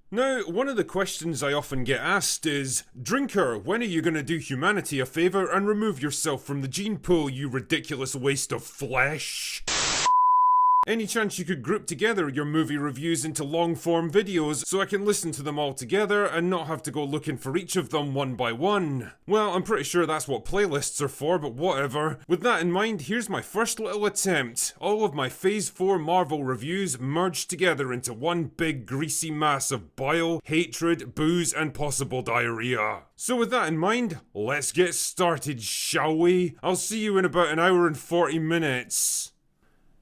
Now, one of the questions I often get asked is, Drinker, when are you going to do humanity a favour and remove yourself from the gene pool, you ridiculous waste of flesh? Any chance you could group together your movie reviews into long-form videos so I can listen to them all together and not have to go looking for each of them one by one? Well, I'm pretty sure that's what playlists are for, but whatever. With that in mind, here's my first little attempt. All of my Phase 4 Marvel reviews merged together into one big greasy mass of bile, hatred, booze, and possible diarrhea. So with that in mind, let's get started, shall we? I'll see you in about an hour and 40 minutes.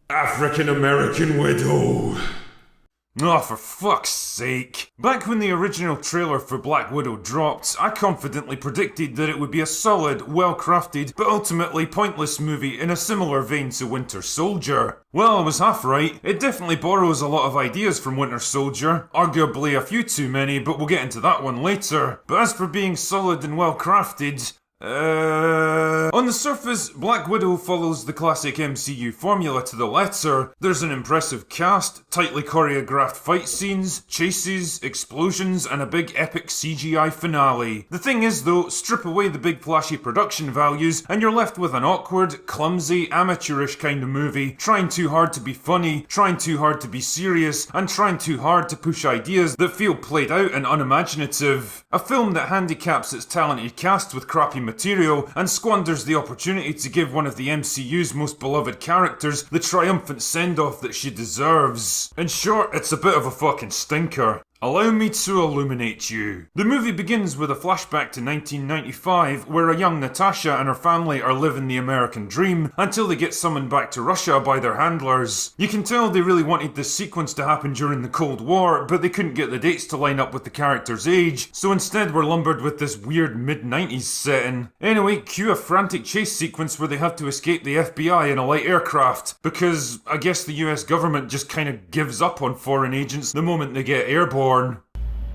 African American Widow. Oh, for fuck's sake. Back when the original trailer for Black Widow dropped, I confidently predicted that it would be a solid, well-crafted, but ultimately pointless movie in a similar vein to Winter Soldier. Well, I was half right. It definitely borrows a lot of ideas from Winter Soldier, arguably a few too many, but we'll get into that one later. But as for being solid and well-crafted, on the surface, Black Widow follows the classic MCU formula to the letter. There's an impressive cast, tightly choreographed fight scenes, chases, explosions, and a big epic CGI finale. The thing is though, strip away the big flashy production values, and you're left with an awkward, clumsy, amateurish kind of movie, trying too hard to be funny, trying too hard to be serious, and trying too hard to push ideas that feel played out and unimaginative. A film that handicaps its talented cast with crappy material and squanders the opportunity to give one of the MCU's most beloved characters the triumphant send-off that she deserves. In short, it's a bit of a fucking stinker. Allow me to illuminate you. The movie begins with a flashback to 1995, where a young Natasha and her family are living the American dream until they get summoned back to Russia by their handlers. You can tell they really wanted this sequence to happen during the Cold War, but they couldn't get the dates to line up with the character's age, so instead we're lumbered with this weird mid-90s setting. Anyway, cue a frantic chase sequence where they have to escape the FBI in a light aircraft, because I guess the US government just kinda gives up on foreign agents the moment they get airborne.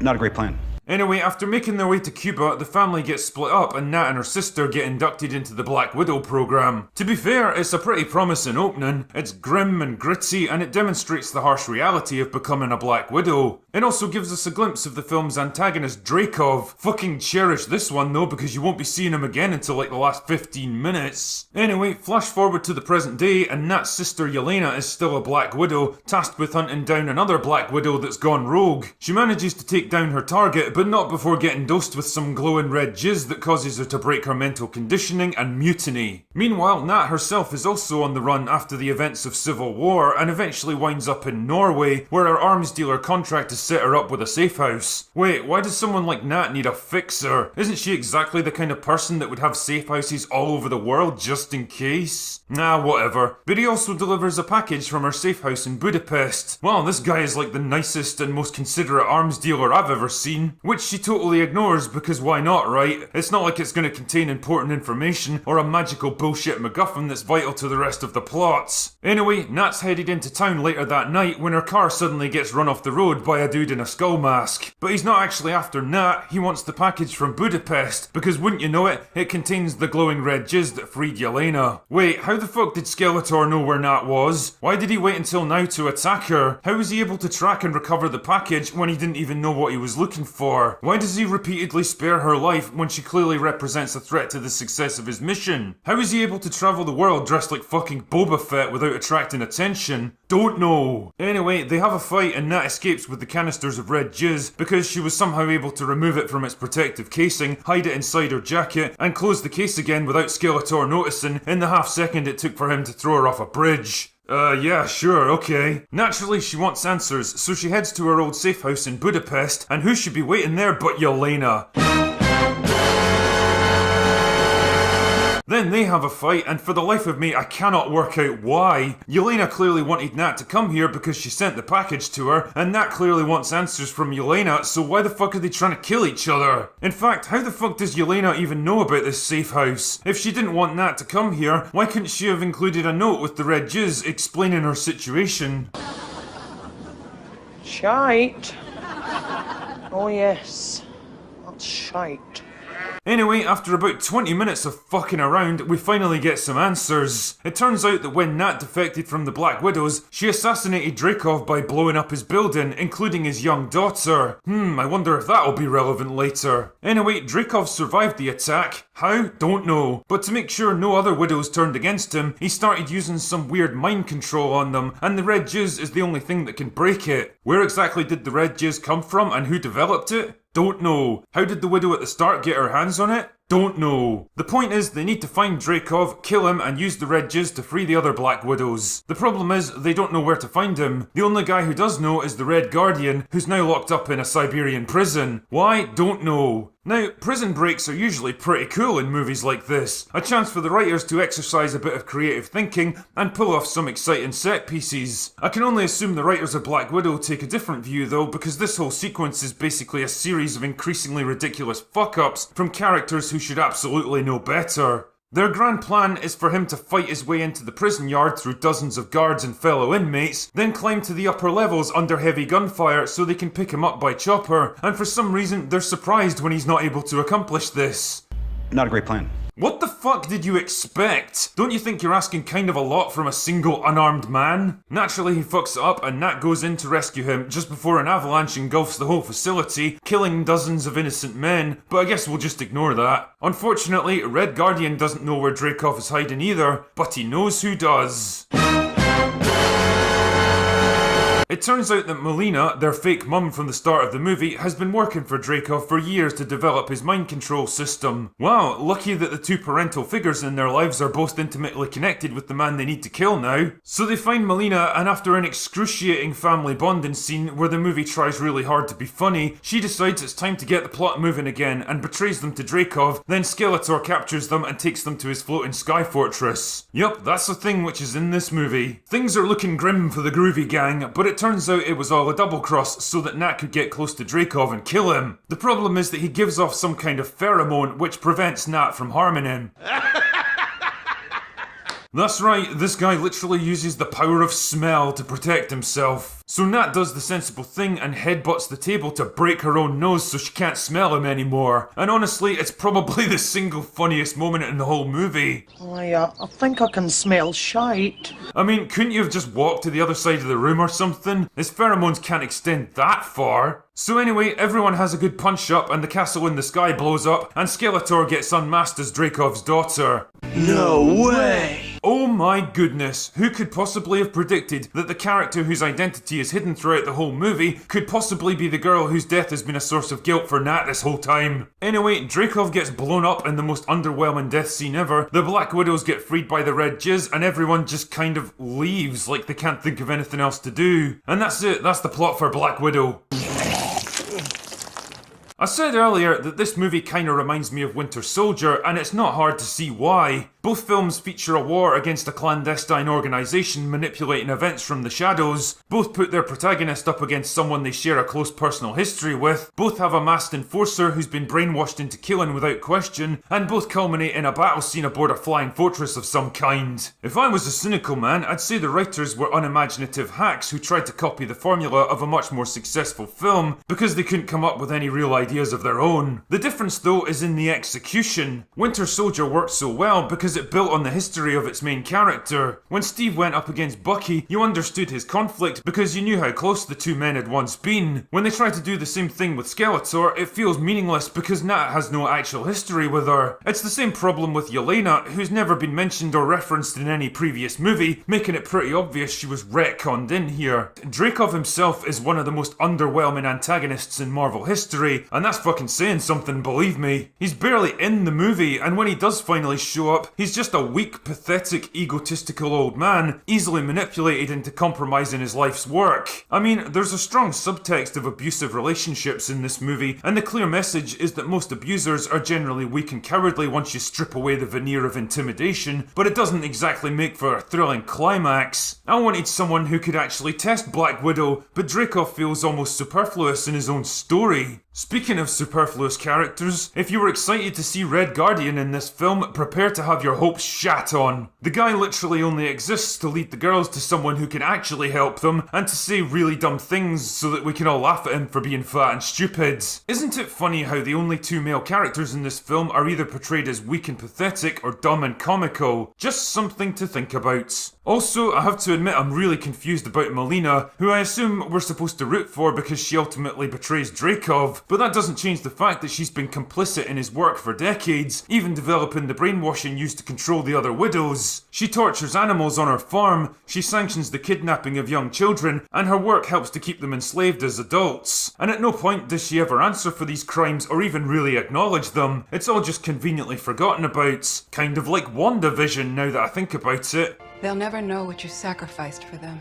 Not a great plan. Anyway, after making their way to Cuba, the family gets split up and Nat and her sister get inducted into the Black Widow program. To be fair, it's a pretty promising opening. It's grim and gritty and it demonstrates the harsh reality of becoming a Black Widow. It also gives us a glimpse of the film's antagonist Dreykov. Fucking cherish this one though, because you won't be seeing him again until like the last 15 minutes. Anyway, flash forward to the present day and Nat's sister Yelena is still a Black Widow, tasked with hunting down another Black Widow that's gone rogue. She manages to take down her target, but not before getting dosed with some glowing red jizz that causes her to break her mental conditioning and mutiny. Meanwhile, Nat herself is also on the run after the events of Civil War and eventually winds up in Norway, where her arms dealer contract has set her up with a safe house. Wait, why does someone like Nat need a fixer? Isn't she exactly the kind of person that would have safe houses all over the world just in case? Nah, whatever. But he also delivers a package from her safe house in Budapest. Wow, this guy is like the nicest and most considerate arms dealer I've ever seen. Which she totally ignores because why not, right? It's not like it's going to contain important information or a magical bullshit MacGuffin that's vital to the rest of the plots. Anyway, Nat's headed into town later that night when her car suddenly gets run off the road by a dude in a skull mask. But he's not actually after Nat, he wants the package from Budapest because wouldn't you know it, it contains the glowing red jizz that freed Yelena. Wait, how the fuck did Skeletor know where Nat was? Why did he wait until now to attack her? How was he able to track and recover the package when he didn't even know what he was looking for? Why does he repeatedly spare her life when she clearly represents a threat to the success of his mission? How is he able to travel the world dressed like fucking Boba Fett without attracting attention? Don't know. Anyway, they have a fight and Nat escapes with the canisters of red jizz because she was somehow able to remove it from its protective casing, hide it inside her jacket, and close the case again without Skeletor noticing in the half second it took for him to throw her off a bridge. Yeah, sure, okay. Naturally, she wants answers, so she heads to her old safe house in Budapest, and who should be waiting there but Yelena? Then they have a fight, and for the life of me, I cannot work out why. Yelena clearly wanted Nat to come here because she sent the package to her, and Nat clearly wants answers from Yelena, so why the fuck are they trying to kill each other? In fact, how the fuck does Yelena even know about this safe house? If she didn't want Nat to come here, why couldn't she have included a note with the red jizz explaining her situation? Shite. Oh yes, that's shite. Anyway, after about 20 minutes of fucking around, we finally get some answers. It turns out that when Nat defected from the Black Widows, she assassinated Dreykov by blowing up his building, including his young daughter. I wonder if that'll be relevant later. Anyway, Dreykov survived the attack. How? Don't know. But to make sure no other widows turned against him, he started using some weird mind control on them, and the red jizz is the only thing that can break it. Where exactly did the red jizz come from and who developed it? Don't know. How did the widow at the start get her hands on it? Don't know. The point is, they need to find Dreykov, kill him, and use the red jizz to free the other Black Widows. The problem is, they don't know where to find him. The only guy who does know is the Red Guardian, who's now locked up in a Siberian prison. Why? Don't know. Now, prison breaks are usually pretty cool in movies like this. A chance for the writers to exercise a bit of creative thinking and pull off some exciting set pieces. I can only assume the writers of Black Widow take a different view though, because this whole sequence is basically a series of increasingly ridiculous fuck-ups from characters who should absolutely know better. Their grand plan is for him to fight his way into the prison yard through dozens of guards and fellow inmates, then climb to the upper levels under heavy gunfire so they can pick him up by chopper, and for some reason they're surprised when he's not able to accomplish this. Not a great plan. What the fuck did you expect? Don't you think you're asking kind of a lot from a single unarmed man? Naturally he fucks it up and Nat goes in to rescue him just before an avalanche engulfs the whole facility, killing dozens of innocent men, but I guess we'll just ignore that. Unfortunately, Red Guardian doesn't know where Dreykov is hiding either, but he knows who does. It turns out that Melina, their fake mum from the start of the movie, has been working for Dreykov for years to develop his mind control system. Wow, lucky that the two parental figures in their lives are both intimately connected with the man they need to kill now. So they find Melina, and after an excruciating family bonding scene where the movie tries really hard to be funny, she decides it's time to get the plot moving again and betrays them to Dreykov, then Skeletor captures them and takes them to his floating sky fortress. Yup, that's the thing which is in this movie. Things are looking grim for the Groovy Gang, but it turns out it was all a double cross so that Nat could get close to Dreykov and kill him. The problem is that he gives off some kind of pheromone which prevents Nat from harming him. That's right, this guy literally uses the power of smell to protect himself. So Nat does the sensible thing and headbutts the table to break her own nose so she can't smell him anymore. And honestly, it's probably the single funniest moment in the whole movie. I think I can smell shite. I mean, couldn't you have just walked to the other side of the room or something? His pheromones can't extend that far. So anyway, everyone has a good punch up and the castle in the sky blows up and Skeletor gets unmasked as Dreykov's daughter. No way! Oh my goodness, who could possibly have predicted that the character whose identity is hidden throughout the whole movie could possibly be the girl whose death has been a source of guilt for Nat this whole time? Anyway, Dreykov gets blown up in the most underwhelming death scene ever, the Black Widows get freed by the red jizz, and everyone just kind of leaves like they can't think of anything else to do. And that's it, that's the plot for Black Widow. I said earlier that this movie kinda reminds me of Winter Soldier, and it's not hard to see why. Both films feature a war against a clandestine organisation manipulating events from the shadows. Both put their protagonist up against someone they share a close personal history with. Both have a masked enforcer who's been brainwashed into killing without question, and both culminate in a battle scene aboard a flying fortress of some kind. If I was a cynical man, I'd say the writers were unimaginative hacks who tried to copy the formula of a much more successful film because they couldn't come up with any real ideas of their own. The difference though is in the execution. Winter Soldier worked so well because it built on the history of its main character. When Steve went up against Bucky, you understood his conflict because you knew how close the two men had once been. When they try to do the same thing with Skeletor, it feels meaningless because Nat has no actual history with her. It's the same problem with Yelena, who's never been mentioned or referenced in any previous movie, making it pretty obvious she was retconned in here. Dreykov himself is one of the most underwhelming antagonists in Marvel history, and that's fucking saying something, believe me. He's barely in the movie, and when he does finally show up, he's just a weak, pathetic, egotistical old man, easily manipulated into compromising his life's work. I mean, there's a strong subtext of abusive relationships in this movie, and the clear message is that most abusers are generally weak and cowardly once you strip away the veneer of intimidation, but it doesn't exactly make for a thrilling climax. I wanted someone who could actually test Black Widow, but Dreykov feels almost superfluous in his own story. Speaking Speaking of superfluous characters, if you were excited to see Red Guardian in this film, prepare to have your hopes shat on. The guy literally only exists to lead the girls to someone who can actually help them, and to say really dumb things so that we can all laugh at him for being fat and stupid. Isn't it funny how the only two male characters in this film are either portrayed as weak and pathetic or dumb and comical? Just something to think about. Also, I have to admit I'm really confused about Melina, who I assume we're supposed to root for because she ultimately betrays Dreykov, but that doesn't change the fact that she's been complicit in his work for decades, even developing the brainwashing used to control the other widows. She tortures animals on her farm, she sanctions the kidnapping of young children, and her work helps to keep them enslaved as adults. And at no point does she ever answer for these crimes or even really acknowledge them. It's all just conveniently forgotten about. Kind of like WandaVision now that I think about it. They'll never know what you sacrificed for them.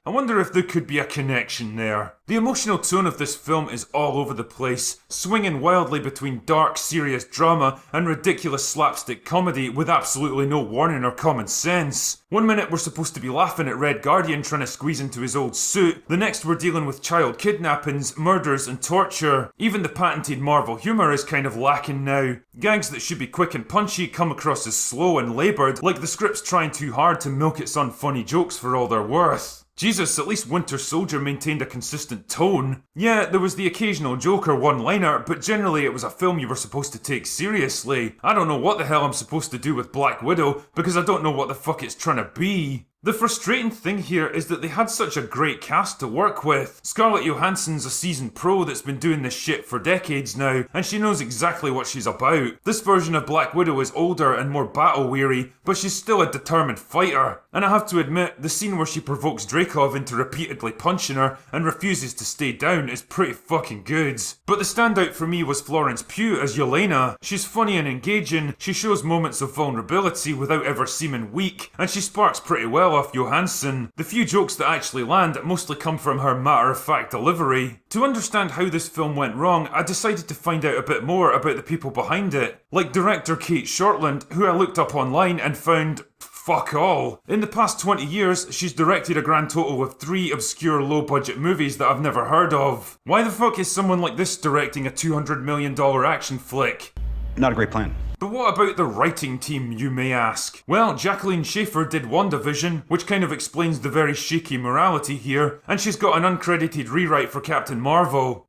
I wonder if there could be a connection there. The emotional tone of this film is all over the place, swinging wildly between dark, serious drama and ridiculous slapstick comedy with absolutely no warning or common sense. One minute we're supposed to be laughing at Red Guardian trying to squeeze into his old suit, the next we're dealing with child kidnappings, murders and torture. Even the patented Marvel humour is kind of lacking now. Gags that should be quick and punchy come across as slow and laboured, like the script's trying too hard to milk its unfunny jokes for all they're worth. Jesus, at least Winter Soldier maintained a consistent tone. Yeah, there was the occasional joke or one-liner, but generally it was a film you were supposed to take seriously. I don't know what the hell I'm supposed to do with Black Widow, because I don't know what the fuck it's trying to be. The frustrating thing here is that they had such a great cast to work with. Scarlett Johansson's a seasoned pro that's been doing this shit for decades now, and she knows exactly what she's about. This version of Black Widow is older and more battle-weary, but she's still a determined fighter. And I have to admit, the scene where she provokes Dreykov into repeatedly punching her and refuses to stay down is pretty fucking good. But the standout for me was Florence Pugh as Yelena. She's funny and engaging, she shows moments of vulnerability without ever seeming weak, and she sparks pretty well off Johansson. The few jokes that actually land mostly come from her matter-of-fact delivery. To understand how this film went wrong, I decided to find out a bit more about the people behind it. Like director Kate Shortland, who I looked up online and found fuck all. In the past 20 years, she's directed a grand total of 3 obscure low-budget movies that I've never heard of. Why the fuck is someone like this directing a $200 million action flick? Not a great plan. But what about the writing team, you may ask? Well, Jacqueline Schaefer did WandaVision, which kind of explains the very shaky morality here, and she's got an uncredited rewrite for Captain Marvel.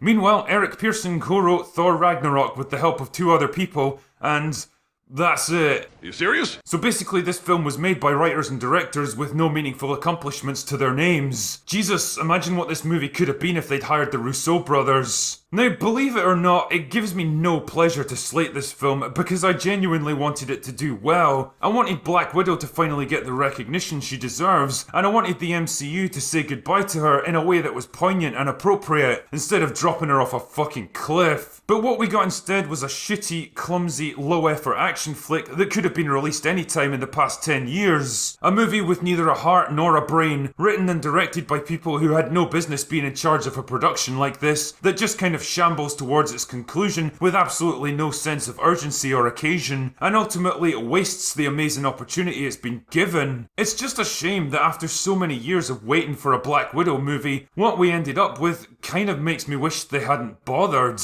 Meanwhile, Eric Pearson co-wrote Thor Ragnarok with the help of 2 other people, and that's it. You serious? So basically this film was made by writers and directors with no meaningful accomplishments to their names. Jesus, imagine what this movie could have been if they'd hired the Russo brothers. Now, believe it or not, it gives me no pleasure to slate this film because I genuinely wanted it to do well. I wanted Black Widow to finally get the recognition she deserves, and I wanted the MCU to say goodbye to her in a way that was poignant and appropriate, instead of dropping her off a fucking cliff. But what we got instead was a shitty, clumsy, low-effort action flick that could have been released any time in the past 10 years. A movie with neither a heart nor a brain, written and directed by people who had no business being in charge of a production like this, that just kind of shambles towards its conclusion with absolutely no sense of urgency or occasion, and ultimately wastes the amazing opportunity it's been given. It's just a shame that after so many years of waiting for a Black Widow movie, what we ended up with kind of makes me wish they hadn't bothered.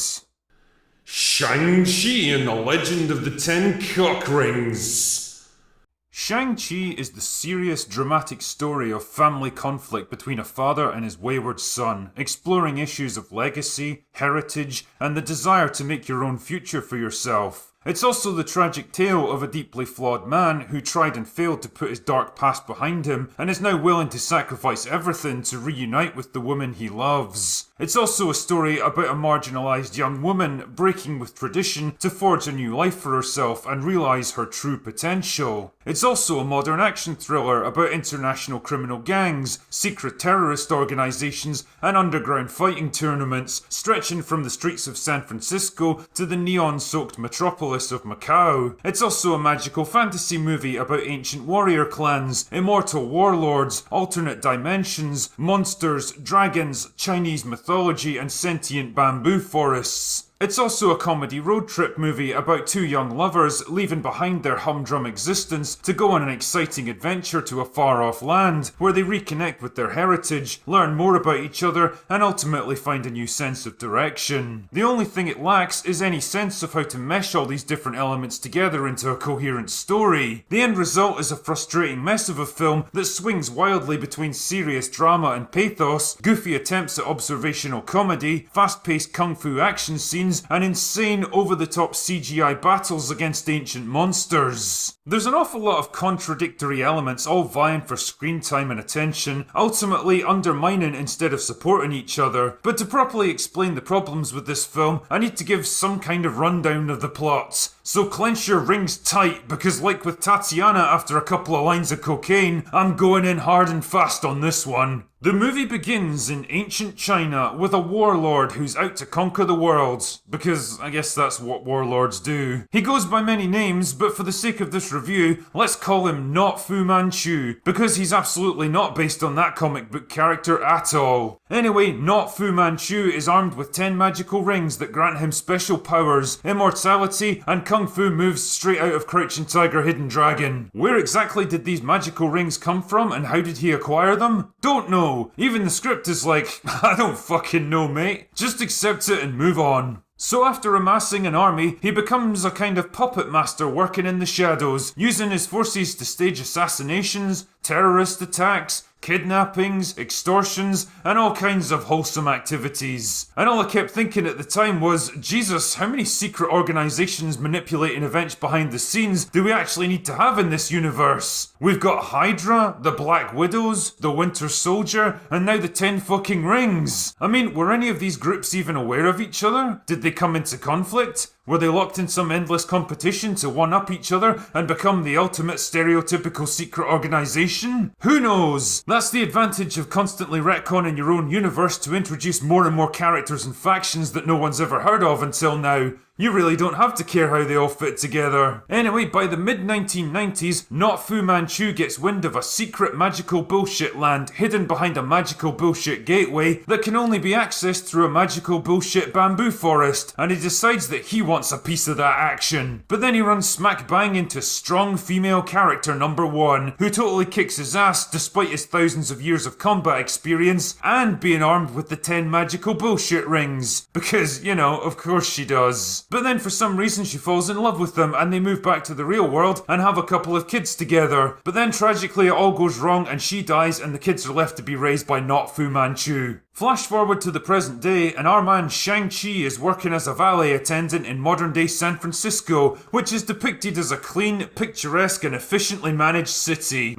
Shang-Chi and the Legend of the Ten Cock Rings. Shang-Chi is the serious, dramatic story of family conflict between a father and his wayward son, exploring issues of legacy, heritage, and the desire to make your own future for yourself. It's also the tragic tale of a deeply flawed man who tried and failed to put his dark past behind him and is now willing to sacrifice everything to reunite with the woman he loves. It's also a story about a marginalised young woman breaking with tradition to forge a new life for herself and realise her true potential. It's also a modern action thriller about international criminal gangs, secret terrorist organisations, and underground fighting tournaments, stretching from the streets of San Francisco to the neon-soaked metropolis of Macau. It's also a magical fantasy movie about ancient warrior clans, immortal warlords, alternate dimensions, monsters, dragons, Chinese mythology, and sentient bamboo forests. It's also a comedy road trip movie about two young lovers leaving behind their humdrum existence to go on an exciting adventure to a far-off land where they reconnect with their heritage, learn more about each other, and ultimately find a new sense of direction. The only thing it lacks is any sense of how to mesh all these different elements together into a coherent story. The end result is a frustrating mess of a film that swings wildly between serious drama and pathos, goofy attempts at observational comedy, fast-paced kung fu action scenes, and insane over-the-top CGI battles against ancient monsters. There's an awful lot of contradictory elements all vying for screen time and attention, ultimately undermining instead of supporting each other. But to properly explain the problems with this film, I need to give some kind of rundown of the plot. So clench your rings tight, because like with Tatiana after a couple of lines of cocaine, I'm going in hard and fast on this one. The movie begins in ancient China with a warlord who's out to conquer the world, because I guess that's what warlords do. He goes by many names, but for the sake of this review, let's call him not Fu Manchu, because he's absolutely not based on that comic book character at all. Anyway, not Fu Manchu is armed with 10 magical rings that grant him special powers, immortality, and kung fu moves straight out of Crouching Tiger, Hidden Dragon. Where exactly did these magical rings come from, and how did he acquire them? Don't know. Even the script is like, I don't fucking know, mate. Just accept it and move on. So after amassing an army, he becomes a kind of puppet master working in the shadows, using his forces to stage assassinations, terrorist attacks, kidnappings, extortions, and all kinds of wholesome activities. And all I kept thinking at the time was, Jesus, how many secret organisations manipulating events behind the scenes do we actually need to have in this universe? We've got Hydra, the Black Widows, the Winter Soldier, and now the 10 fucking rings. I mean, were any of these groups even aware of each other? Did they come into conflict? Were they locked in some endless competition to one-up each other and become the ultimate stereotypical secret organisation? Who knows? That's the advantage of constantly retconning your own universe to introduce more and more characters and factions that no one's ever heard of until now. You really don't have to care how they all fit together. Anyway, by the mid-1990s, not Fu Manchu gets wind of a secret magical bullshit land hidden behind a magical bullshit gateway that can only be accessed through a magical bullshit bamboo forest, and he decides that he wants a piece of that action. But then he runs smack bang into strong female character number 1, who totally kicks his ass despite his thousands of years of combat experience and being armed with the 10 magical bullshit rings. Because, you know, of course she does. But then for some reason she falls in love with them and they move back to the real world and have a couple of kids together. But then tragically it all goes wrong and she dies and the kids are left to be raised by not Fu Manchu. Flash forward to the present day, and our man Shang-Chi is working as a valet attendant in modern-day San Francisco, which is depicted as a clean, picturesque, and efficiently managed city.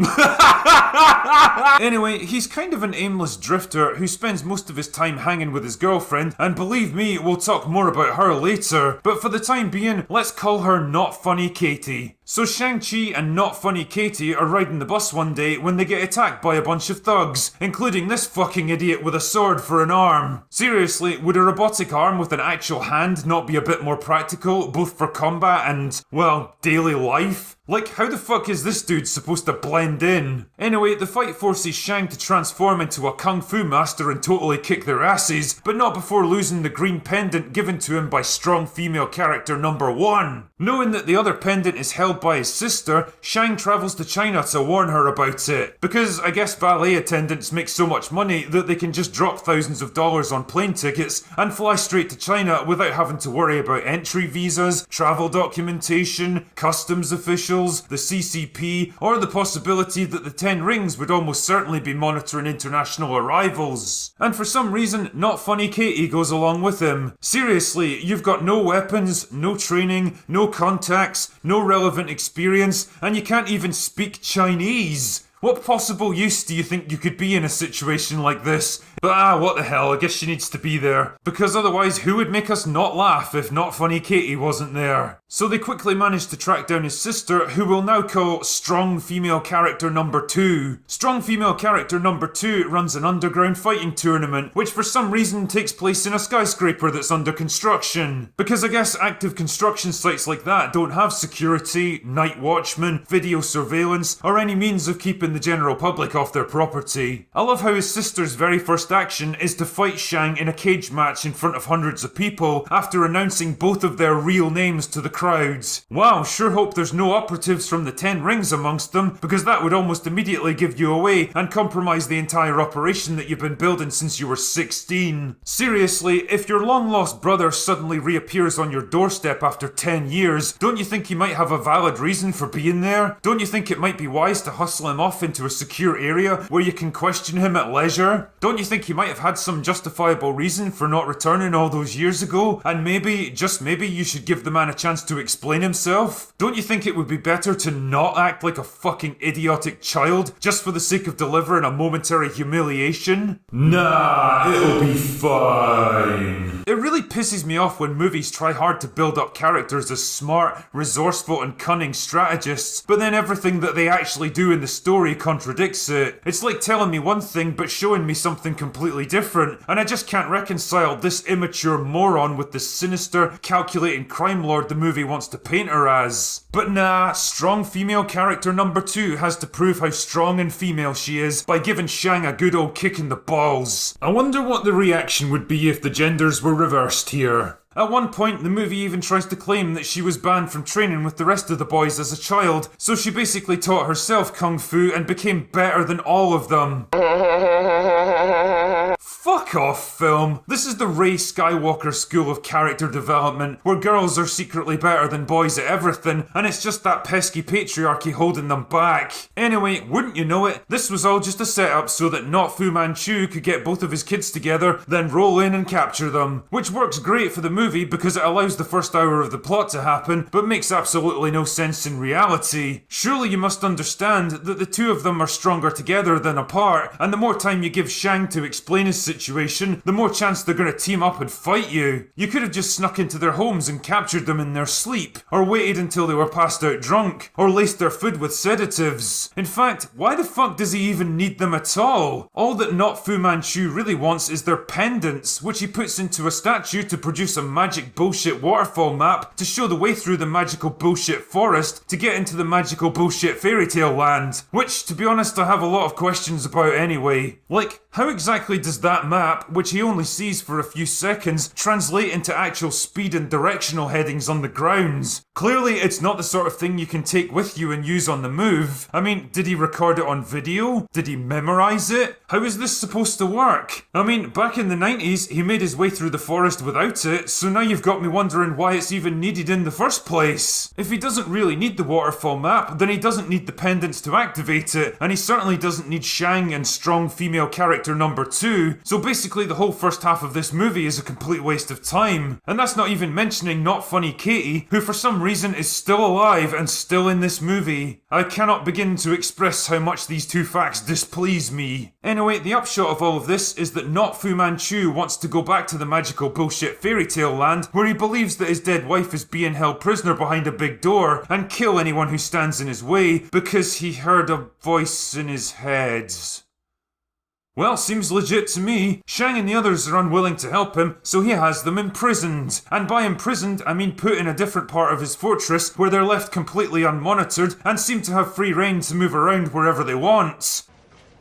Anyway, he's kind of an aimless drifter who spends most of his time hanging with his girlfriend, and believe me, we'll talk more about her later, but for the time being, let's call her Not Funny Katie. So Shang-Chi and Not Funny Katie are riding the bus one day when they get attacked by a bunch of thugs, including this fucking idiot with a sword for an arm. Seriously, would a robotic arm with an actual hand not be a bit more practical, both for combat and, well, daily life? Like, how the fuck is this dude supposed to blend in? Anyway, the fight forces Shang to transform into a kung fu master and totally kick their asses, but not before losing the green pendant given to him by strong female character number 1. Knowing that the other pendant is held by his sister, Shang travels to China to warn her about it. Because I guess valet attendants make so much money that they can just drop thousands of dollars on plane tickets and fly straight to China without having to worry about entry visas, travel documentation, customs officials, the CCP, or the possibility that the 10 rings would almost certainly be monitoring international arrivals. And for some reason, Not Funny Katie goes along with him. Seriously, you've got no weapons, no training, no contacts, no relevant experience, and you can't even speak Chinese. What possible use do you think you could be in a situation like this? But what the hell, I guess she needs to be there. Because otherwise, who would make us not laugh if Not Funny Katie wasn't there? So they quickly manage to track down his sister, who we'll now call Strong Female Character Number 2. Strong Female Character Number 2 runs an underground fighting tournament, which for some reason takes place in a skyscraper that's under construction. Because I guess active construction sites like that don't have security, night watchmen, video surveillance, or any means of keeping keeping the general public off their property. I love how his sister's very first action is to fight Shang in a cage match in front of hundreds of people after announcing both of their real names to the crowds. Wow, sure hope there's no operatives from the 10 Rings amongst them, because that would almost immediately give you away and compromise the entire operation that you've been building since you were 16. Seriously, if your long-lost brother suddenly reappears on your doorstep after 10 years, don't you think he might have a valid reason for being there? Don't you think it might be wise to hustle him off into a secure area where you can question him at leisure? Don't you think he might have had some justifiable reason for not returning all those years ago? And maybe, just maybe, you should give the man a chance to explain himself? Don't you think it would be better to not act like a fucking idiotic child just for the sake of delivering a momentary humiliation? Nah, it'll be fine. It really pisses me off when movies try hard to build up characters as smart, resourceful and cunning strategists, but then everything that they actually do in the story contradicts it. It's like telling me one thing but showing me something completely different, and I just can't reconcile this immature moron with the sinister, calculating crime lord the movie wants to paint her as. But nah, strong female character number 2 has to prove how strong and female she is by giving Shang a good old kick in the balls. I wonder what the reaction would be if the genders were reversed here. At one point, the movie even tries to claim that she was banned from training with the rest of the boys as a child, so she basically taught herself kung fu and became better than all of them. Fuck off, film. This is the Rey Skywalker school of character development, where girls are secretly better than boys at everything, and it's just that pesky patriarchy holding them back. Anyway, wouldn't you know it, this was all just a setup so that not Fu Manchu could get both of his kids together, then roll in and capture them. Which works great for the movie because it allows the first hour of the plot to happen, but makes absolutely no sense in reality. Surely you must understand that the two of them are stronger together than apart, and the more time you give Shang to explain his situation, the more chance they're gonna team up and fight you. You could have just snuck into their homes and captured them in their sleep, or waited until they were passed out drunk, or laced their food with sedatives. In fact, why the fuck does he even need them at all? All that not Fu Manchu really wants is their pendants, which he puts into a statue to produce a magic bullshit waterfall map to show the way through the magical bullshit forest to get into the magical bullshit fairy tale land. Which, to be honest, I have a lot of questions about anyway. Like, how exactly does that map, which he only sees for a few seconds, translate into actual speed and directional headings on the grounds? Clearly, it's not the sort of thing you can take with you and use on the move. I mean, did he record it on video? Did he memorize it? How is this supposed to work? I mean, back in the 90s, he made his way through the forest without it, so now you've got me wondering why it's even needed in the first place. If he doesn't really need the waterfall map, then he doesn't need the pendants to activate it, and he certainly doesn't need Shang and strong female character number 2, so basically the whole first half of this movie is a complete waste of time. And that's not even mentioning Not Funny Katie, who for some reason is still alive and still in this movie. I cannot begin to express how much these two facts displease me. Anyway, the upshot of all of this is that not Fu Manchu wants to go back to the magical bullshit fairy tale land where he believes that his dead wife is being held prisoner behind a big door and kill anyone who stands in his way because he heard a voice in his head. Well, seems legit to me. Shang and the others are unwilling to help him, so he has them imprisoned. And by imprisoned, I mean put in a different part of his fortress where they're left completely unmonitored and seem to have free reign to move around wherever they want.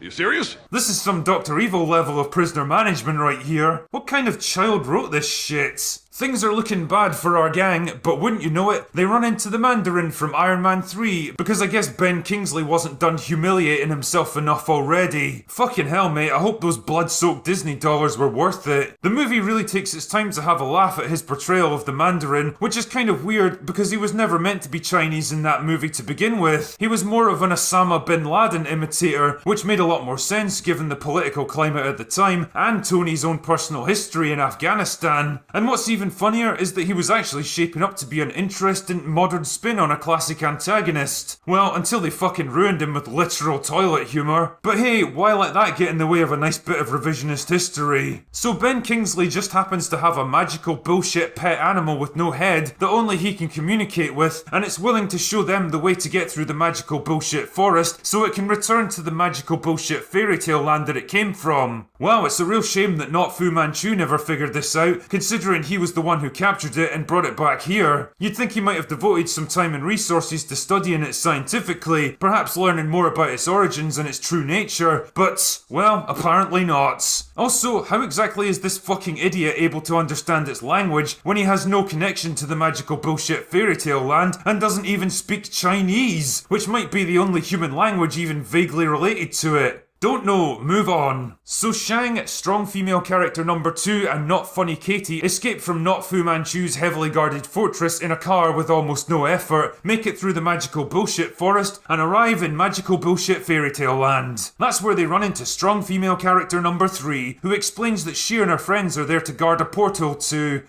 You serious? This is some Dr. Evil level of prisoner management right here. What kind of child wrote this shit? Things are looking bad for our gang, but wouldn't you know it, they run into the Mandarin from Iron Man 3, because I guess Ben Kingsley wasn't done humiliating himself enough already. Fucking hell, mate, I hope those blood-soaked Disney dollars were worth it. The movie really takes its time to have a laugh at his portrayal of the Mandarin, which is kind of weird because he was never meant to be Chinese in that movie to begin with. He was more of an Osama bin Laden imitator, which made a lot more sense given the political climate at the time, and Tony's own personal history in Afghanistan. And what's even funnier is that he was actually shaping up to be an interesting modern spin on a classic antagonist. Well, until they fucking ruined him with literal toilet humour. But hey, why let that get in the way of a nice bit of revisionist history? So Ben Kingsley just happens to have a magical bullshit pet animal with no head that only he can communicate with, and it's willing to show them the way to get through the magical bullshit forest so it can return to the magical bullshit fairy tale land that it came from. Wow, it's a real shame that not Fu Manchu never figured this out, considering he was the one who captured it and brought it back here. You'd think he might have devoted some time and resources to studying it scientifically, perhaps learning more about its origins and its true nature, but, well, apparently not. Also, how exactly is this fucking idiot able to understand its language when he has no connection to the magical bullshit fairy tale land and doesn't even speak Chinese, which might be the only human language even vaguely related to it? Don't know, move on. So Shang, strong female character number 2, and Not Funny Katie escape from Not Fu Manchu's heavily guarded fortress in a car with almost no effort, make it through the magical bullshit forest, and arrive in magical bullshit fairy tale land. That's where they run into strong female character number 3, who explains that she and her friends are there to guard a portal to,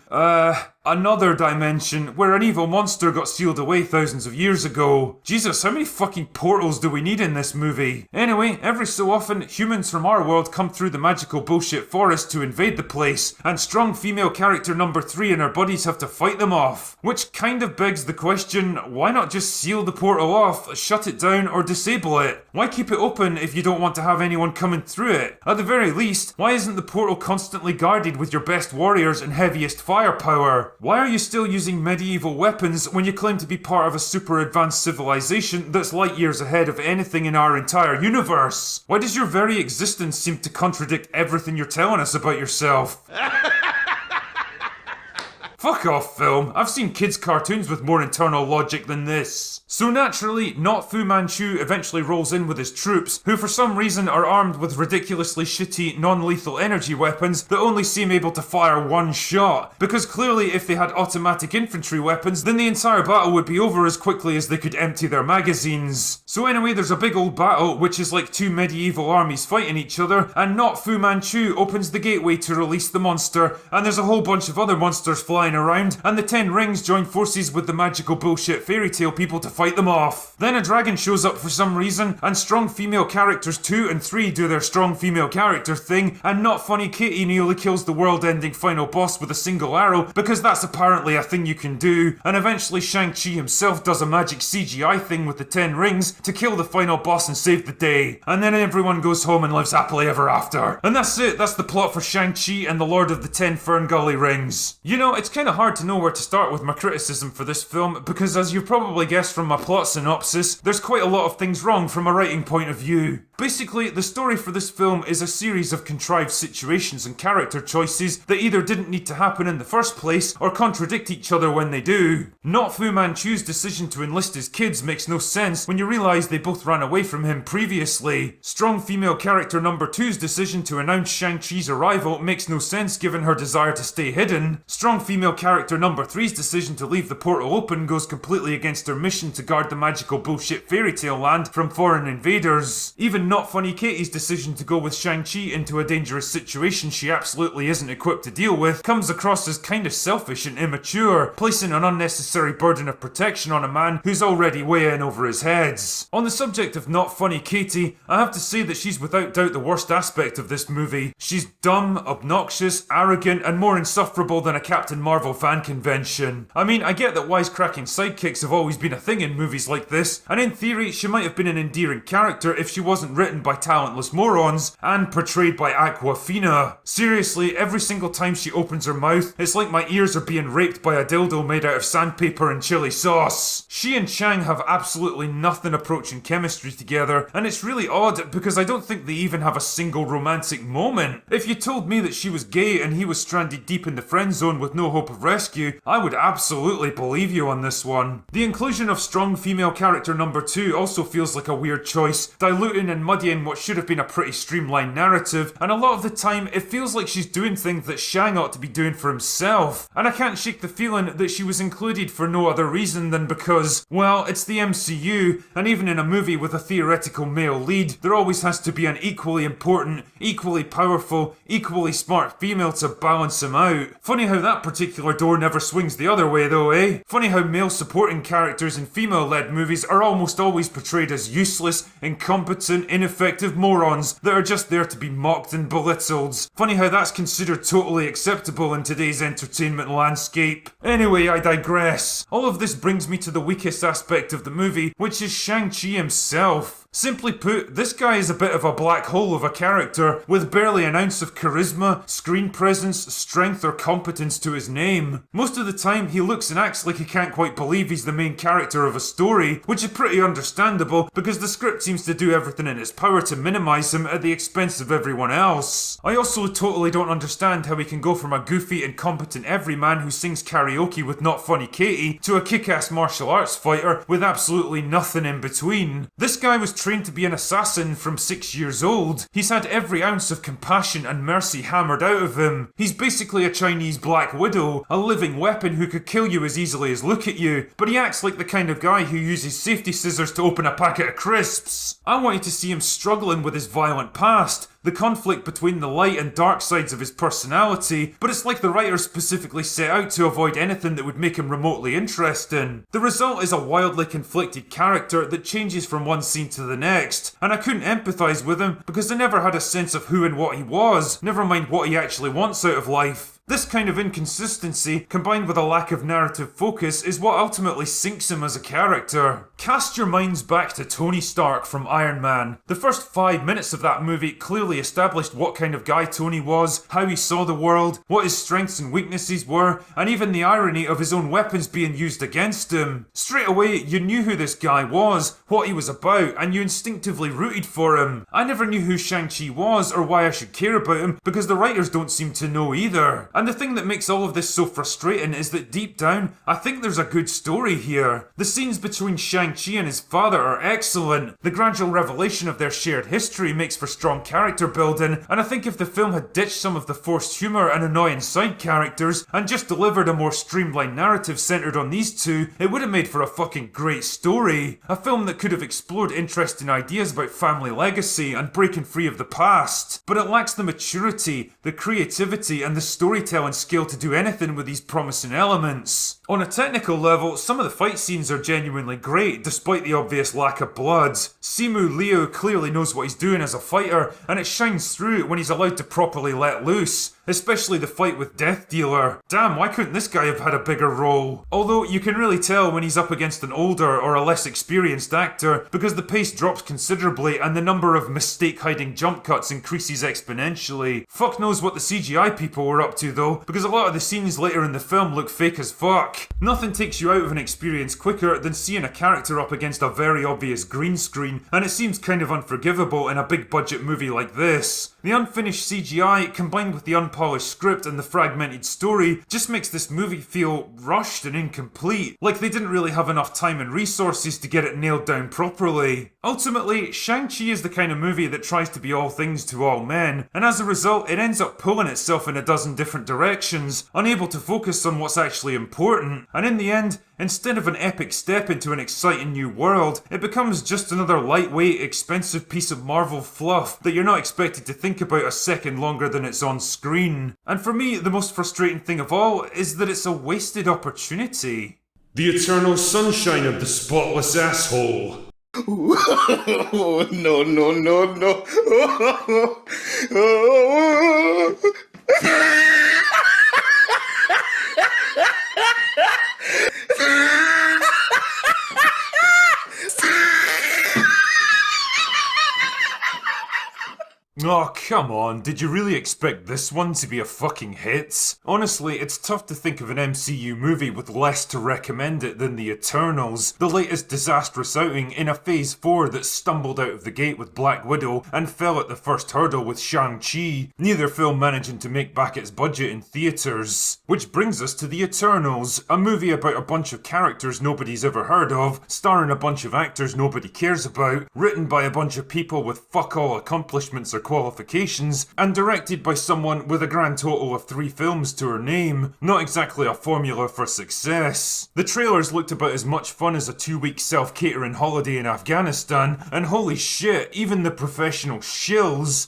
another dimension where an evil monster got sealed away thousands of years ago. Jesus, how many fucking portals do we need in this movie? Anyway, every so often, humans from our world come through the magical bullshit forest to invade the place, and strong female character number 3 and her buddies have to fight them off. Which kind of begs the question, why not just seal the portal off, shut it down, or disable it? Why keep it open if you don't want to have anyone coming through it? At the very least, why isn't the portal constantly guarded with your best warriors and heaviest firepower? Why are you still using medieval weapons when you claim to be part of a super advanced civilization that's light years ahead of anything in our entire universe? Why does your very existence seem to contradict everything you're telling us about yourself? Fuck off, film. I've seen kids' cartoons with more internal logic than this. So naturally, Not Fu Manchu eventually rolls in with his troops, who for some reason are armed with ridiculously shitty, non-lethal energy weapons that only seem able to fire one shot, because clearly if they had automatic infantry weapons, then the entire battle would be over as quickly as they could empty their magazines. So anyway, there's a big old battle, which is like two medieval armies fighting each other, and Not Fu Manchu opens the gateway to release the monster, and there's a whole bunch of other monsters flying around, and the 10 Rings join forces with the magical bullshit fairy tale people to fight them off. Then a dragon shows up for some reason, and strong female characters 2 and 3 do their strong female character thing, and Not Funny Katie nearly kills the world-ending final boss with a single arrow, because that's apparently a thing you can do, and eventually Shang-Chi himself does a magic CGI thing with the 10 Rings to kill the final boss and save the day, and then everyone goes home and lives happily ever after. And that's it, that's the plot for Shang-Chi and the Lord of the 10 Fern Gully Rings. You know, it's kinda hard to know where to start with my criticism for this film, because as you've probably guessed from my plot synopsis, there's quite a lot of things wrong from a writing point of view. Basically, the story for this film is a series of contrived situations and character choices that either didn't need to happen in the first place or contradict each other when they do. Not Fu Manchu's decision to enlist his kids makes no sense when you realise they both ran away from him previously. Strong female character number 2's decision to announce Shang-Chi's arrival makes no sense given her desire to stay hidden. Strong female character number 3's decision to leave the portal open goes completely against her mission to guard the magical bullshit fairy tale land from foreign invaders. Even Not Funny Katie's decision to go with Shang-Chi into a dangerous situation she absolutely isn't equipped to deal with comes across as kind of selfish and immature, placing an unnecessary burden of protection on a man who's already way in over his heads. On the subject of Not Funny Katie, I have to say that she's without doubt the worst aspect of this movie. She's dumb, obnoxious, arrogant, and more insufferable than a Captain Marvel fan convention. I mean, I get that wisecracking sidekicks have always been a thing in movies like this, and in theory she might have been an endearing character if she wasn't written by talentless morons and portrayed by Aquafina. Seriously, every single time she opens her mouth, it's like my ears are being raped by a dildo made out of sandpaper and chili sauce. She and Chang have absolutely nothing approaching chemistry together, and it's really odd because I don't think they even have a single romantic moment. If you told me that she was gay and he was stranded deep in the friend zone with no hope of rescue, I would absolutely believe you on this one. The inclusion of strong female character number 2 also feels like a weird choice, diluting and muddying what should have been a pretty streamlined narrative, and a lot of the time it feels like she's doing things that Shang ought to be doing for himself, and I can't shake the feeling that she was included for no other reason than because, well, it's the MCU, and even in a movie with a theoretical male lead, there always has to be an equally important, equally powerful, equally smart female to balance him out. Funny how that particular door never swings the other way though, eh? Funny how male supporting characters in female-led movies are almost always portrayed as useless, incompetent, ineffective morons that are just there to be mocked and belittled. Funny how that's considered totally acceptable in today's entertainment landscape. Anyway, I digress. All of this brings me to the weakest aspect of the movie, which is Shang-Chi himself. Simply put, this guy is a bit of a black hole of a character with barely an ounce of charisma, screen presence, strength or competence to his name. Most of the time he looks and acts like he can't quite believe he's the main character of a story, which is pretty understandable because the script seems to do everything in its power to minimise him at the expense of everyone else. I also totally don't understand how he can go from a goofy, incompetent everyman who sings karaoke with Not Funny Katie to a kick-ass martial arts fighter with absolutely nothing in between. This guy was trained to be an assassin from 6 years old. He's had every ounce of compassion and mercy hammered out of him. He's basically a Chinese Black Widow, a living weapon who could kill you as easily as look at you, but he acts like the kind of guy who uses safety scissors to open a packet of crisps. I wanted to see him struggling with his violent past, the conflict between the light and dark sides of his personality, but it's like the writer specifically set out to avoid anything that would make him remotely interesting. The result is a wildly conflicted character that changes from one scene to the next, and I couldn't empathise with him because I never had a sense of who and what he was, never mind what he actually wants out of life. This kind of inconsistency, combined with a lack of narrative focus, is what ultimately sinks him as a character. Cast your minds back to Tony Stark from Iron Man. The first 5 minutes of that movie clearly established what kind of guy Tony was, how he saw the world, what his strengths and weaknesses were, and even the irony of his own weapons being used against him. Straight away, you knew who this guy was, what he was about, and you instinctively rooted for him. I never knew who Shang-Chi was or why I should care about him because the writers don't seem to know either. And the thing that makes all of this so frustrating is that deep down, I think there's a good story here. The scenes between Shang-Chi and his father are excellent. The gradual revelation of their shared history makes for strong character building, and I think if the film had ditched some of the forced humour and annoying side characters and just delivered a more streamlined narrative centred on these two, it would have made for a fucking great story. A film that could have explored interesting ideas about family legacy and breaking free of the past. But it lacks the maturity, the creativity and the storytelling skill to do anything with these promising elements. On a technical level, some of the fight scenes are genuinely great, despite the obvious lack of blood. Simu Liu clearly knows what he's doing as a fighter, and it shines through when he's allowed to properly let loose. Especially the fight with Death Dealer. Damn, why couldn't this guy have had a bigger role? Although you can really tell when he's up against an older or a less experienced actor because the pace drops considerably and the number of mistake-hiding jump cuts increases exponentially. Fuck knows what the CGI people were up to though, because a lot of the scenes later in the film look fake as fuck. Nothing takes you out of an experience quicker than seeing a character up against a very obvious green screen, and it seems kind of unforgivable in a big budget movie like this. The unfinished CGI, combined with the unpolished script and the fragmented story, just makes this movie feel rushed and incomplete, like they didn't really have enough time and resources to get it nailed down properly. Ultimately, Shang-Chi is the kind of movie that tries to be all things to all men, and as a result, it ends up pulling itself in a dozen different directions, unable to focus on what's actually important, and in the end, instead of an epic step into an exciting new world, it becomes just another lightweight, expensive piece of Marvel fluff that you're not expected to think about a second longer than it's on screen. And for me, the most frustrating thing of all is that it's a wasted opportunity. The eternal sunshine of the spotless asshole. No, no, no, no. Oh, come on, did you really expect this one to be a fucking hit? Honestly, it's tough to think of an MCU movie with less to recommend it than The Eternals, the latest disastrous outing in a Phase 4 that stumbled out of the gate with Black Widow and fell at the first hurdle with Shang-Chi, neither film managing to make back its budget in theatres. Which brings us to The Eternals, a movie about a bunch of characters nobody's ever heard of, starring a bunch of actors nobody cares about, written by a bunch of people with fuck all accomplishments or qualifications, and directed by someone with a grand total of 3 films to her name. Not exactly a formula for success. The trailers looked about as much fun as a 2-week self-catering holiday in Afghanistan, and holy shit, even the professional shills.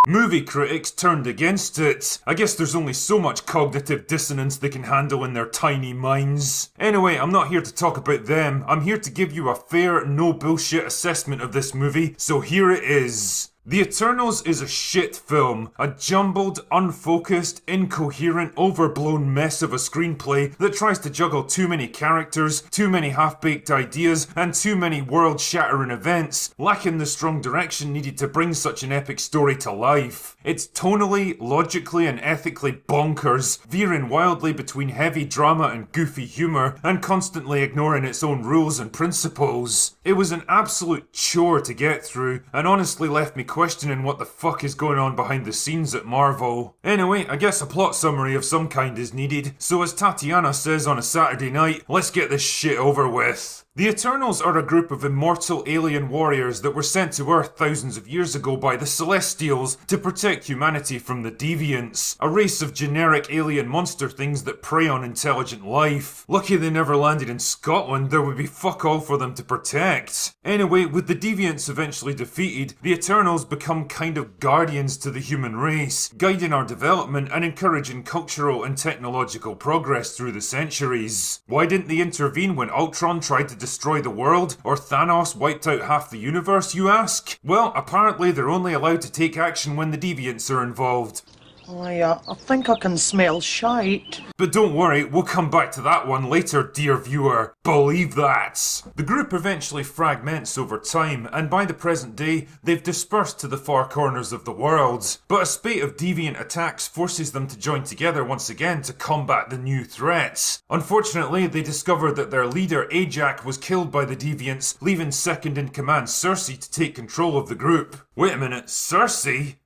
Movie critics turned against it. I guess there's only so much cognitive dissonance they can handle in their tiny minds. Anyway, I'm not here to talk about them. I'm here to give you a fair, no bullshit assessment of this movie, so here it is. The Eternals is a shit film, a jumbled, unfocused, incoherent, overblown mess of a screenplay that tries to juggle too many characters, too many half-baked ideas, and too many world-shattering events, lacking the strong direction needed to bring such an epic story to life. It's tonally, logically, and ethically bonkers, veering wildly between heavy drama and goofy humour, and constantly ignoring its own rules and principles. It was an absolute chore to get through, and honestly left me questioning what the fuck is going on behind the scenes at Marvel. Anyway, I guess a plot summary of some kind is needed, so as Tatiana says on a Saturday night, let's get this shit over with. The Eternals are a group of immortal alien warriors that were sent to Earth thousands of years ago by the Celestials to protect humanity from the Deviants, a race of generic alien monster things that prey on intelligent life. Lucky they never landed in Scotland, there would be fuck all for them to protect. Anyway, with the Deviants eventually defeated, the Eternals become kind of guardians to the human race, guiding our development and encouraging cultural and technological progress through the centuries. Why didn't they intervene when Ultron tried to destroy the world, or Thanos wiped out half the universe, you ask? Well, apparently they're only allowed to take action when the Deviants are involved. I think I can smell shite. But don't worry, we'll come back to that one later, dear viewer. Believe that! The group eventually fragments over time, and by the present day, they've dispersed to the far corners of the world. But a spate of deviant attacks forces them to join together once again to combat the new threats. Unfortunately, they discover that their leader, Ajax, was killed by the Deviants, leaving second in command Cersei to take control of the group. Wait a minute, Cersei?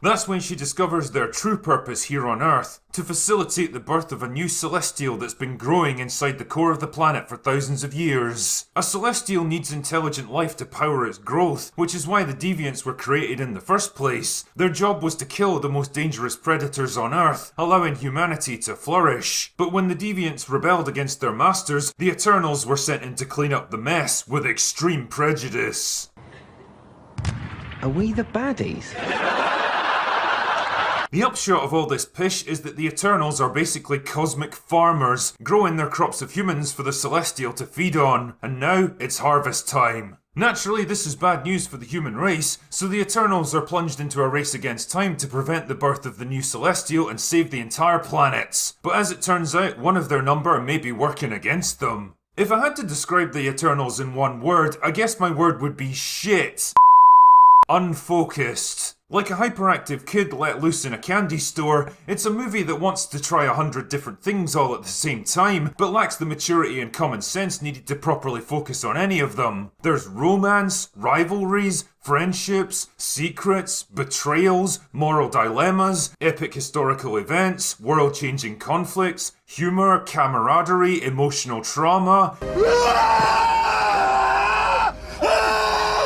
That's when she discovers their true purpose here on Earth, to facilitate the birth of a new Celestial that's been growing inside the core of the planet for thousands of years. A Celestial needs intelligent life to power its growth, which is why the Deviants were created in the first place. Their job was to kill the most dangerous predators on Earth, allowing humanity to flourish. But when the Deviants rebelled against their masters, the Eternals were sent in to clean up the mess with extreme prejudice. Are we the baddies? The upshot of all this pish is that the Eternals are basically cosmic farmers, growing their crops of humans for the Celestial to feed on, and now it's harvest time. Naturally, this is bad news for the human race, so the Eternals are plunged into a race against time to prevent the birth of the new Celestial and save the entire planet. But as it turns out, one of their number may be working against them. If I had to describe the Eternals in one word, I guess my word would be shit. Unfocused. Like a hyperactive kid let loose in a candy store, it's a movie that wants to try 100 different things all at the same time, but lacks the maturity and common sense needed to properly focus on any of them. There's romance, rivalries, friendships, secrets, betrayals, moral dilemmas, epic historical events, world-changing conflicts, humour, camaraderie, emotional trauma.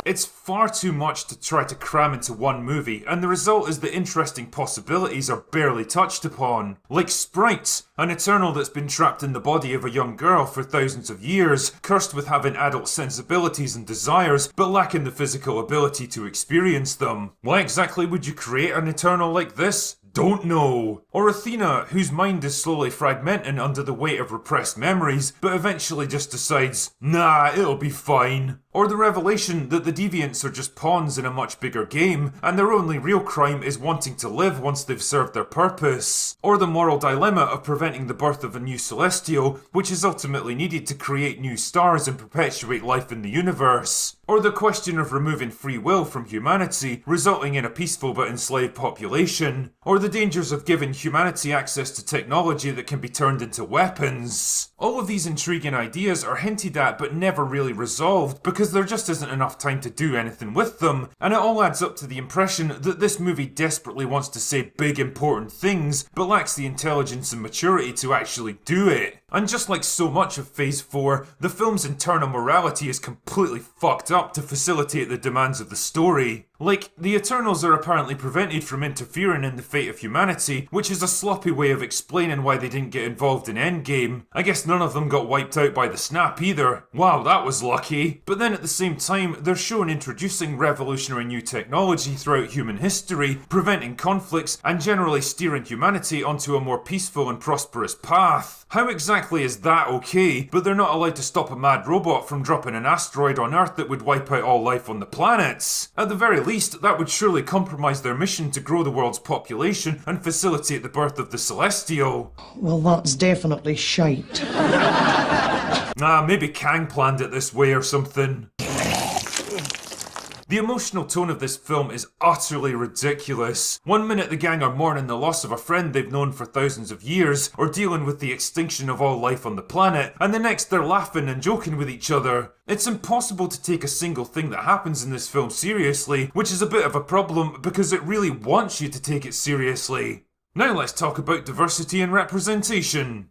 It's far too much to try to cram into one movie, and the result is that interesting possibilities are barely touched upon. Like Sprite, an Eternal that's been trapped in the body of a young girl for thousands of years, cursed with having adult sensibilities and desires, but lacking the physical ability to experience them. Why exactly would you create an Eternal like this? Don't know. Or Athena, whose mind is slowly fragmenting under the weight of repressed memories, but eventually just decides, nah, it'll be fine. Or the revelation that the Deviants are just pawns in a much bigger game, and their only real crime is wanting to live once they've served their purpose. Or the moral dilemma of preventing the birth of a new Celestial, which is ultimately needed to create new stars and perpetuate life in the universe. Or the question of removing free will from humanity, resulting in a peaceful but enslaved population. Or the dangers of giving humanity access to technology that can be turned into weapons. All of these intriguing ideas are hinted at but never really resolved because there just isn't enough time to do anything with them, and it all adds up to the impression that this movie desperately wants to say big important things but lacks the intelligence and maturity to actually do it. And just like so much of Phase 4, the film's internal morality is completely fucked up to facilitate the demands of the story. Like, the Eternals are apparently prevented from interfering in the fate of humanity, which is a sloppy way of explaining why they didn't get involved in Endgame. I guess none of them got wiped out by the snap either. Wow, that was lucky. But then at the same time, they're shown introducing revolutionary new technology throughout human history, preventing conflicts, and generally steering humanity onto a more peaceful and prosperous path. How exactly is that okay, but they're not allowed to stop a mad robot from dropping an asteroid on Earth that would wipe out all life on the planets? At the very least, that would surely compromise their mission to grow the world's population and facilitate the birth of the Celestial. Well, that's definitely shite. Maybe Kang planned it this way or something. The emotional tone of this film is utterly ridiculous. One minute the gang are mourning the loss of a friend they've known for thousands of years, or dealing with the extinction of all life on the planet, and the next they're laughing and joking with each other. It's impossible to take a single thing that happens in this film seriously, which is a bit of a problem because it really wants you to take it seriously. Now let's talk about diversity and representation.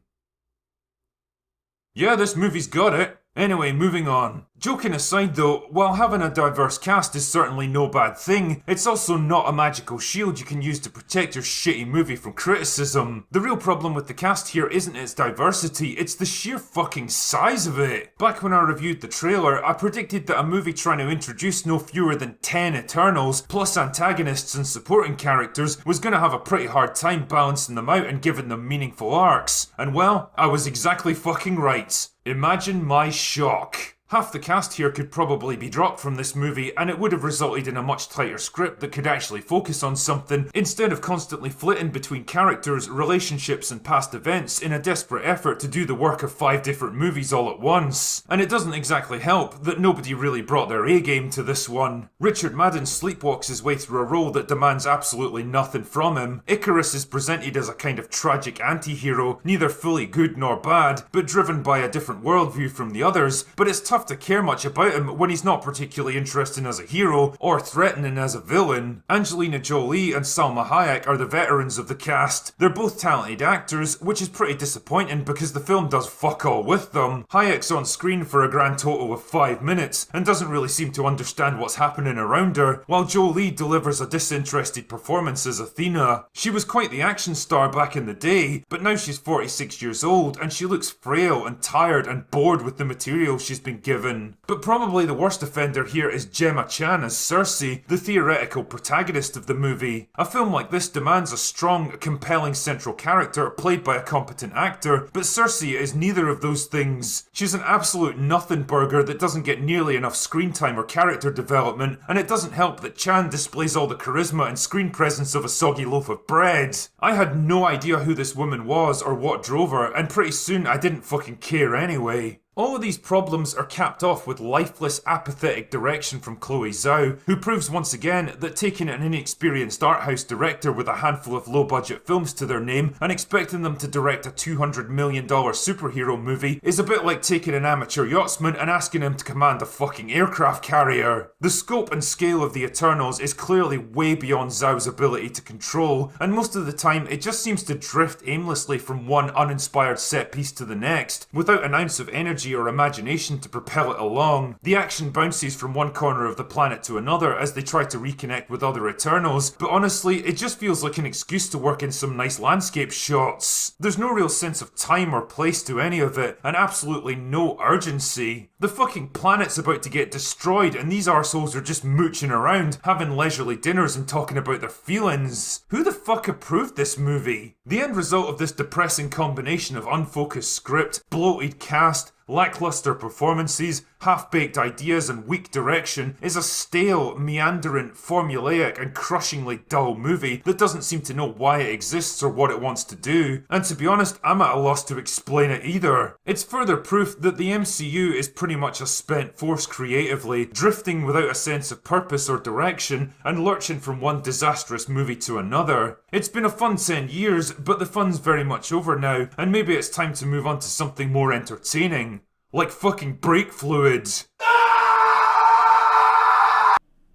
Yeah, this movie's got it. Anyway, moving on. Joking aside though, while having a diverse cast is certainly no bad thing, it's also not a magical shield you can use to protect your shitty movie from criticism. The real problem with the cast here isn't its diversity, it's the sheer fucking size of it. Back when I reviewed the trailer, I predicted that a movie trying to introduce no fewer than 10 Eternals, plus antagonists and supporting characters, was gonna have a pretty hard time balancing them out and giving them meaningful arcs. And well, I was exactly fucking right. Imagine my shock. Half the cast here could probably be dropped from this movie, and it would have resulted in a much tighter script that could actually focus on something, instead of constantly flitting between characters, relationships, and past events in a desperate effort to do the work of 5 different movies all at once. And it doesn't exactly help that nobody really brought their A-game to this one. Richard Madden sleepwalks his way through a role that demands absolutely nothing from him. Icarus is presented as a kind of tragic anti-hero, neither fully good nor bad, but driven by a different worldview from the others, but it's tough to care much about him when he's not particularly interesting as a hero or threatening as a villain. Angelina Jolie and Salma Hayek are the veterans of the cast. They're both talented actors, which is pretty disappointing because the film does fuck all with them. Hayek's on screen for a grand total of 5 minutes and doesn't really seem to understand what's happening around her, while Jolie delivers a disinterested performance as Athena. She was quite the action star back in the day, but now she's 46 years old and she looks frail and tired and bored with the material she's been given. But probably the worst offender here is Gemma Chan as Cersei, the theoretical protagonist of the movie. A film like this demands a strong, compelling central character played by a competent actor, but Cersei is neither of those things. She's an absolute nothing burger that doesn't get nearly enough screen time or character development, and it doesn't help that Chan displays all the charisma and screen presence of a soggy loaf of bread. I had no idea who this woman was or what drove her, and pretty soon I didn't fucking care anyway. All of these problems are capped off with lifeless, apathetic direction from Chloe Zhao, who proves once again that taking an inexperienced art house director with a handful of low-budget films to their name and expecting them to direct a $200 million superhero movie is a bit like taking an amateur yachtsman and asking him to command a fucking aircraft carrier. The scope and scale of the Eternals is clearly way beyond Zhao's ability to control, and most of the time it just seems to drift aimlessly from one uninspired set piece to the next, without an ounce of energy or imagination to propel it along. The action bounces from one corner of the planet to another as they try to reconnect with other Eternals, but honestly, it just feels like an excuse to work in some nice landscape shots. There's no real sense of time or place to any of it, and absolutely no urgency. The fucking planet's about to get destroyed, and these arseholes are just mooching around, having leisurely dinners and talking about their feelings. Who the fuck approved this movie? The end result of this depressing combination of unfocused script, bloated cast, lackluster performances, half-baked ideas and weak direction is a stale, meandering, formulaic and crushingly dull movie that doesn't seem to know why it exists or what it wants to do. And to be honest, I'm at a loss to explain it either. It's further proof that the MCU is pretty much a spent force creatively, drifting without a sense of purpose or direction and lurching from one disastrous movie to another. It's been a fun 10 years, but the fun's very much over now, and maybe it's time to move on to something more entertaining. Like fucking brake fluids.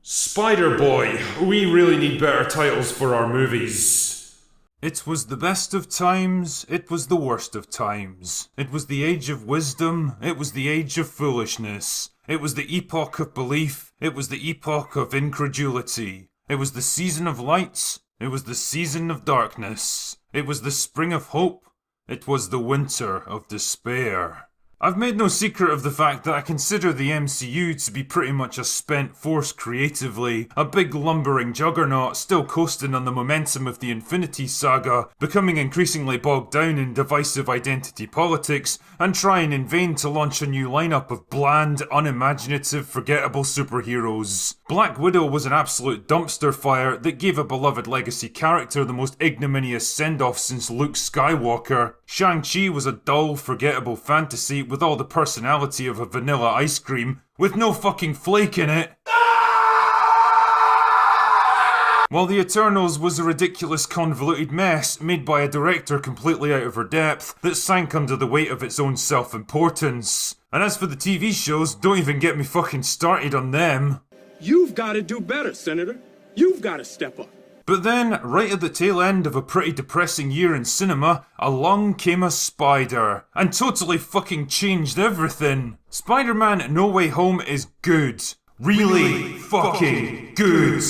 Spider-Boy, we really need better titles for our movies. It was the best of times, it was the worst of times. It was the age of wisdom, it was the age of foolishness. It was the epoch of belief. It was the epoch of incredulity. It was the season of lights. It was the season of darkness. It was the spring of hope. It was the winter of despair. I've made no secret of the fact that I consider the MCU to be pretty much a spent force creatively, a big lumbering juggernaut still coasting on the momentum of the Infinity Saga, becoming increasingly bogged down in divisive identity politics, and trying in vain to launch a new lineup of bland, unimaginative, forgettable superheroes. Black Widow was an absolute dumpster fire that gave a beloved legacy character the most ignominious send-off since Luke Skywalker. Shang-Chi was a dull, forgettable fantasy with all the personality of a vanilla ice cream, with no fucking flake in it. While The Eternals was a ridiculous convoluted mess made by a director completely out of her depth that sank under the weight of its own self-importance. And as for the TV shows, don't even get me fucking started on them. You've got to do better, Senator. You've got to step up. But then, right at the tail end of a pretty depressing year in cinema, along came a spider, and totally fucking changed everything. Spider-Man No Way Home is good. Really fucking good.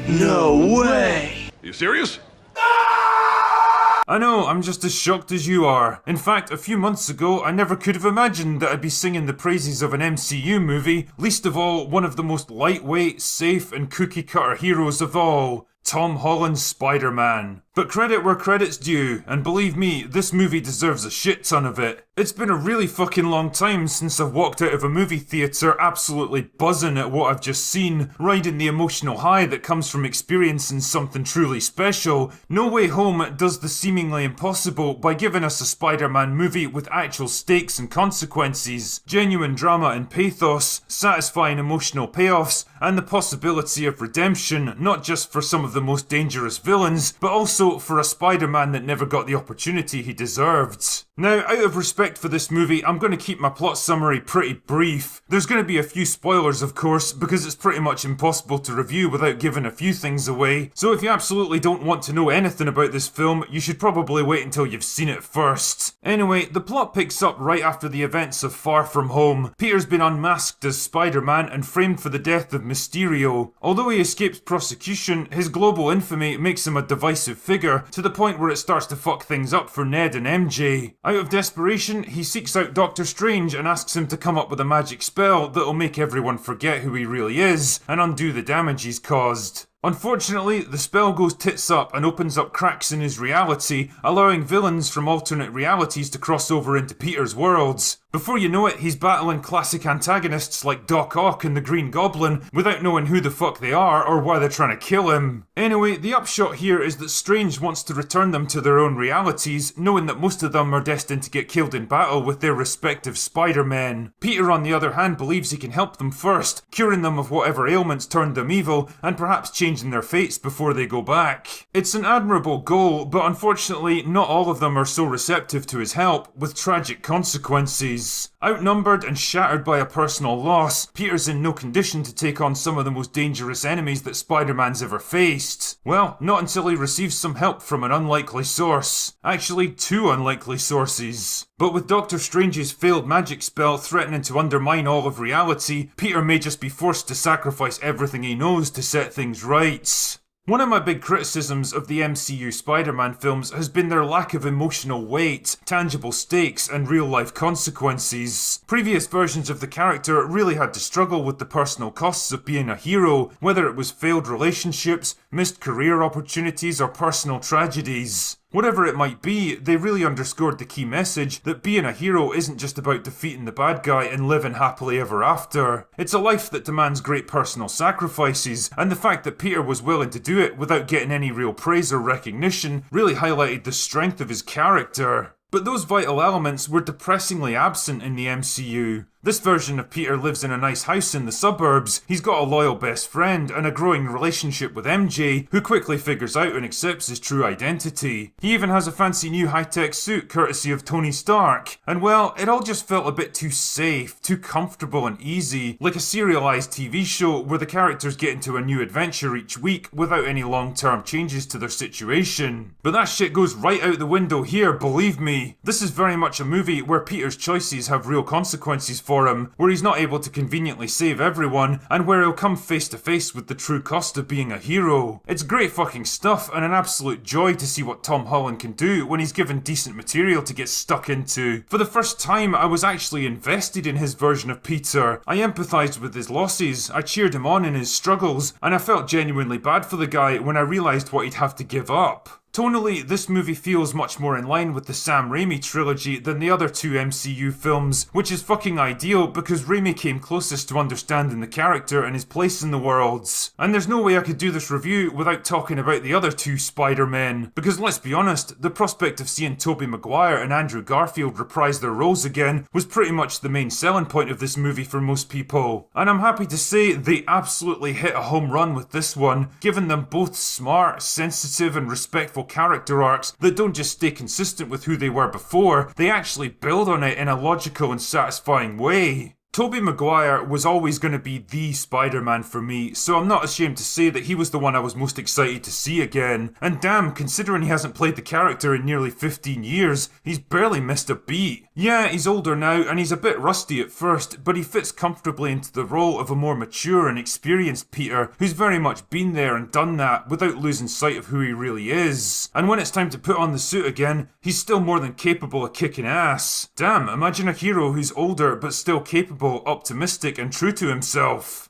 No way! You serious? I know, I'm just as shocked as you are. In fact, a few months ago, I never could have imagined that I'd be singing the praises of an MCU movie, least of all, one of the most lightweight, safe, and cookie-cutter heroes of all. Tom Holland's Spider-Man. But credit where credit's due, and believe me, this movie deserves a shit ton of it. It's been a really fucking long time since I've walked out of a movie theatre absolutely buzzing at what I've just seen, riding the emotional high that comes from experiencing something truly special. No Way Home does the seemingly impossible by giving us a Spider-Man movie with actual stakes and consequences, genuine drama and pathos, satisfying emotional payoffs, and the possibility of redemption, not just for some of the most dangerous villains, but also for a Spider-Man that never got the opportunity he deserved. Now, out of respect for this movie, I'm going to keep my plot summary pretty brief. There's going to be a few spoilers, of course, because it's pretty much impossible to review without giving a few things away, so if you absolutely don't want to know anything about this film, you should probably wait until you've seen it first. Anyway, the plot picks up right after the events of Far From Home. Peter's been unmasked as Spider-Man and framed for the death of Mysterio. Although he escapes prosecution, his global infamy makes him a divisive figure, to the point where it starts to fuck things up for Ned and MJ. Out of desperation, he seeks out Doctor Strange and asks him to come up with a magic spell that'll make everyone forget who he really is, and undo the damage he's caused. Unfortunately, the spell goes tits up and opens up cracks in his reality, allowing villains from alternate realities to cross over into Peter's worlds. Before you know it, he's battling classic antagonists like Doc Ock and the Green Goblin without knowing who the fuck they are or why they're trying to kill him. Anyway, the upshot here is that Strange wants to return them to their own realities, knowing that most of them are destined to get killed in battle with their respective Spider-Men. Peter, on the other hand, believes he can help them first, curing them of whatever ailments turned them evil, and perhaps changing their fates before they go back. It's an admirable goal, but unfortunately, not all of them are so receptive to his help, with tragic consequences. Outnumbered and shattered by a personal loss, Peter's in no condition to take on some of the most dangerous enemies that Spider-Man's ever faced. Well, not until he receives some help from an unlikely source. Actually, two unlikely sources. But with Doctor Strange's failed magic spell threatening to undermine all of reality, Peter may just be forced to sacrifice everything he knows to set things right. One of my big criticisms of the MCU Spider-Man films has been their lack of emotional weight, tangible stakes, and real-life consequences. Previous versions of the character really had to struggle with the personal costs of being a hero, whether it was failed relationships, missed career opportunities, or personal tragedies. Whatever it might be, they really underscored the key message that being a hero isn't just about defeating the bad guy and living happily ever after. It's a life that demands great personal sacrifices, and the fact that Peter was willing to do it without getting any real praise or recognition really highlighted the strength of his character. But those vital elements were depressingly absent in the MCU. This version of Peter lives in a nice house in the suburbs, he's got a loyal best friend and a growing relationship with MJ, who quickly figures out and accepts his true identity. He even has a fancy new high-tech suit courtesy of Tony Stark. And well, it all just felt a bit too safe, too comfortable and easy, like a serialized TV show where the characters get into a new adventure each week without any long-term changes to their situation. But that shit goes right out the window here, believe me. This is very much a movie where Peter's choices have real consequences for for him, where he's not able to conveniently save everyone, and where he'll come face to face with the true cost of being a hero. It's great fucking stuff, and an absolute joy to see what Tom Holland can do when he's given decent material to get stuck into. For the first time, I was actually invested in his version of Peter. I empathised with his losses, I cheered him on in his struggles, and I felt genuinely bad for the guy when I realised what he'd have to give up. Tonally, this movie feels much more in line with the Sam Raimi trilogy than the other two MCU films, which is fucking ideal because Raimi came closest to understanding the character and his place in the worlds. And there's no way I could do this review without talking about the other two Spider-Men, because let's be honest, the prospect of seeing Tobey Maguire and Andrew Garfield reprise their roles again was pretty much the main selling point of this movie for most people. And I'm happy to say they absolutely hit a home run with this one, giving them both smart, sensitive and respectful character arcs that don't just stay consistent with who they were before, they actually build on it in a logical and satisfying way. Tobey Maguire was always going to be the Spider-Man for me, so I'm not ashamed to say that he was the one I was most excited to see again. And damn, considering he hasn't played the character in nearly 15 years, he's barely missed a beat. Yeah, he's older now and he's a bit rusty at first, but he fits comfortably into the role of a more mature and experienced Peter, who's very much been there and done that without losing sight of who he really is. And when it's time to put on the suit again, he's still more than capable of kicking ass. Damn, imagine a hero who's older but still capable, optimistic and true to himself.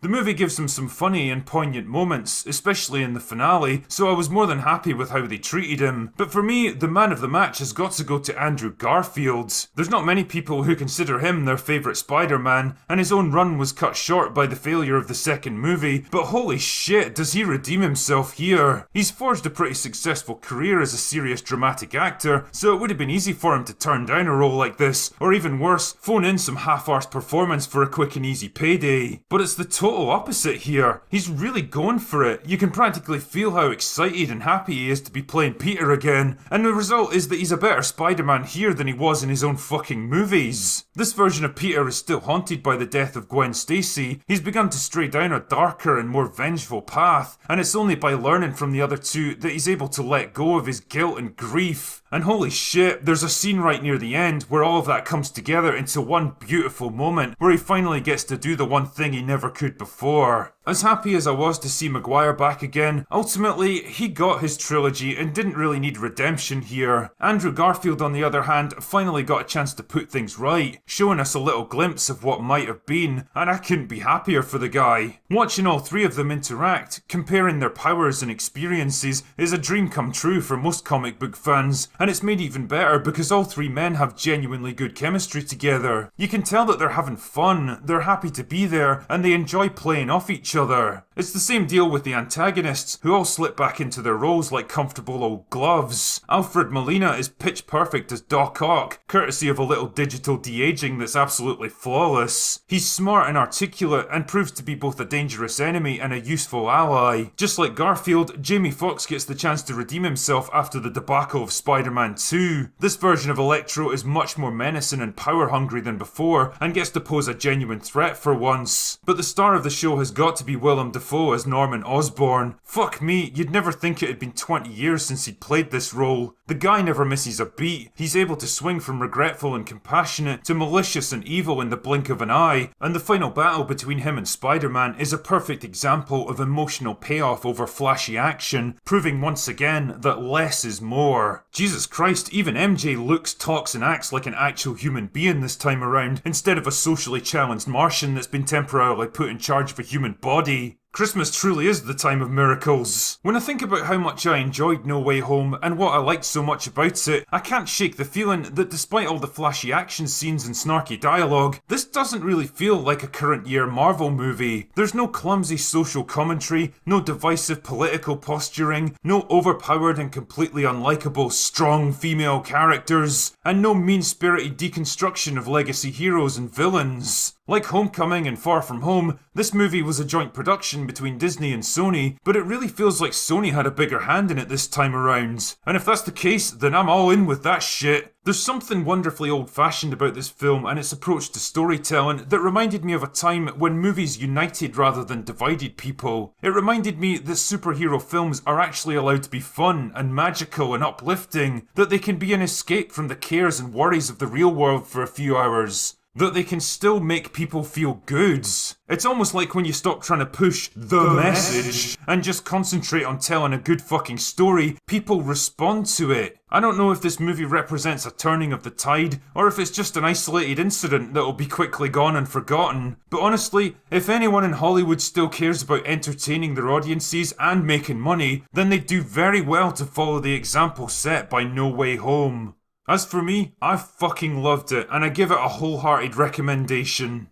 The movie gives him some funny and poignant moments, especially in the finale, so I was more than happy with how they treated him. But for me, the man of the match has got to go to Andrew Garfield. There's not many people who consider him their favourite Spider-Man, and his own run was cut short by the failure of the second movie, but holy shit, does he redeem himself here. He's forged a pretty successful career as a serious dramatic actor, so it would have been easy for him to turn down a role like this, or even worse, phone in some half-arsed performance for a quick and easy payday. But it's the total opposite here. He's really going for it. You can practically feel how excited and happy he is to be playing Peter again, and the result is that he's a better Spider-Man here than he was in his own fucking movies. This version of Peter is still haunted by the death of Gwen Stacy. He's begun to stray down a darker and more vengeful path, and it's only by learning from the other two that he's able to let go of his guilt and grief. And holy shit, there's a scene right near the end where all of that comes together into one beautiful moment where he finally gets to do the one thing he never could before. As happy as I was to see Maguire back again, ultimately he got his trilogy and didn't really need redemption here. Andrew Garfield, on the other hand, finally got a chance to put things right, showing us a little glimpse of what might have been, and I couldn't be happier for the guy. Watching all three of them interact, comparing their powers and experiences, is a dream come true for most comic book fans, and it's made even better because all three men have genuinely good chemistry together. You can tell that they're having fun, they're happy to be there, and they enjoy playing off each other. It's the same deal with the antagonists, who all slip back into their roles like comfortable old gloves. Alfred Molina is pitch perfect as Doc Ock, courtesy of a little digital de-aging that's absolutely flawless. He's smart and articulate and proves to be both a dangerous enemy and a useful ally. Just like Garfield, Jamie Foxx gets the chance to redeem himself after the debacle of Spider-Man 2. This version of Electro is much more menacing and power-hungry than before, and gets to pose a genuine threat for once. But the star of the show has got to be Willem Dafoe as Norman Osborn. Fuck me, you'd never think it had been 20 years since he'd played this role. The guy never misses a beat. He's able to swing from regretful and compassionate to malicious and evil in the blink of an eye, and the final battle between him and Spider-Man is a perfect example of emotional payoff over flashy action, proving once again that less is more. Jesus Christ, even MJ looks, talks and acts like an actual human being this time around, instead of a socially challenged Martian that's been temporarily put in charge of a human body. Christmas truly is the time of miracles. When I think about how much I enjoyed No Way Home and what I liked so much about it, I can't shake the feeling that despite all the flashy action scenes and snarky dialogue, this doesn't really feel like a current year Marvel movie. There's no clumsy social commentary, no divisive political posturing, no overpowered and completely unlikable strong female characters, and no mean-spirited deconstruction of legacy heroes and villains. Like Homecoming and Far From Home, this movie was a joint production between Disney and Sony, but it really feels like Sony had a bigger hand in it this time around. And if that's the case, then I'm all in with that shit. There's something wonderfully old-fashioned about this film and its approach to storytelling that reminded me of a time when movies united rather than divided people. It reminded me that superhero films are actually allowed to be fun and magical and uplifting, that they can be an escape from the cares and worries of the real world for a few hours. That they can still make people feel good. It's almost like when you stop trying to push the message and just concentrate on telling a good fucking story, people respond to it. I don't know if this movie represents a turning of the tide, or if it's just an isolated incident that'll be quickly gone and forgotten. But honestly, if anyone in Hollywood still cares about entertaining their audiences and making money, then they do very well to follow the example set by No Way Home. As for me, I fucking loved it, and I give it a wholehearted recommendation.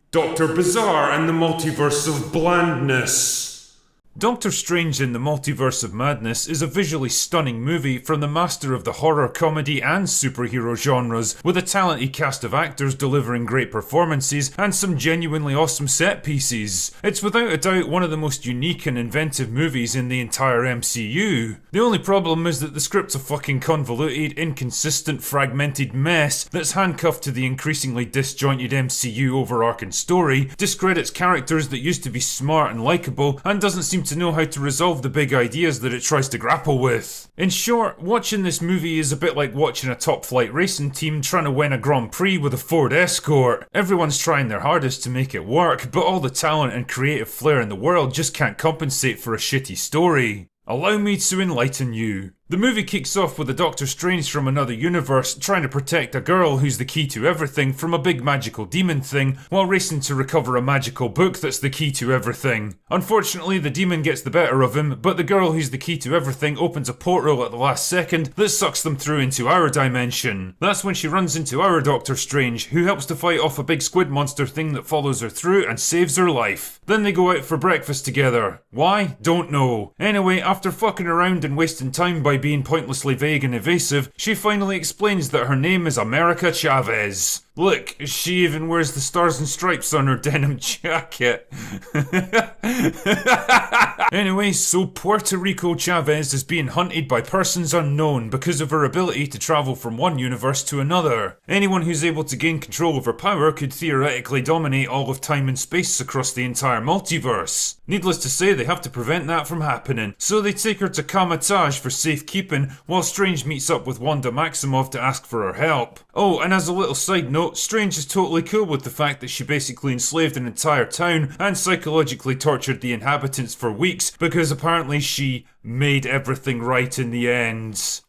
Dr. Bizarre and the Multiverse of Blandness. Doctor Strange in the Multiverse of Madness is a visually stunning movie from the master of the horror, comedy and superhero genres, with a talented cast of actors delivering great performances and some genuinely awesome set pieces. It's without a doubt one of the most unique and inventive movies in the entire MCU. The only problem is that the script's a fucking convoluted, inconsistent, fragmented mess that's handcuffed to the increasingly disjointed MCU overarching story, discredits characters that used to be smart and likeable, and doesn't seem to know how to resolve the big ideas that it tries to grapple with. In short, watching this movie is a bit like watching a top flight racing team trying to win a Grand Prix with a Ford Escort. Everyone's trying their hardest to make it work, but all the talent and creative flair in the world just can't compensate for a shitty story. Allow me to enlighten you. The movie kicks off with a Doctor Strange from another universe trying to protect a girl who's the key to everything from a big magical demon thing while racing to recover a magical book that's the key to everything. Unfortunately, the demon gets the better of him, but the girl who's the key to everything opens a portal at the last second that sucks them through into our dimension. That's when she runs into our Doctor Strange, who helps to fight off a big squid monster thing that follows her through and saves her life. Then they go out for breakfast together. Why? Don't know. Anyway, after fucking around and wasting time by being pointlessly vague and evasive, she finally explains that her name is America Chavez. Look, she even wears the stars and stripes on her denim jacket. Anyway, so Puerto Rico Chavez is being hunted by persons unknown because of her ability to travel from one universe to another. Anyone who's able to gain control of her power could theoretically dominate all of time and space across the entire multiverse. Needless to say, they have to prevent that from happening, so they take her to Kamatage for safekeeping, while Strange meets up with Wanda Maximoff to ask for her help. Oh, and as a little side note, Strange is totally cool with the fact that she basically enslaved an entire town and psychologically tortured the inhabitants for weeks because apparently she made everything right in the end.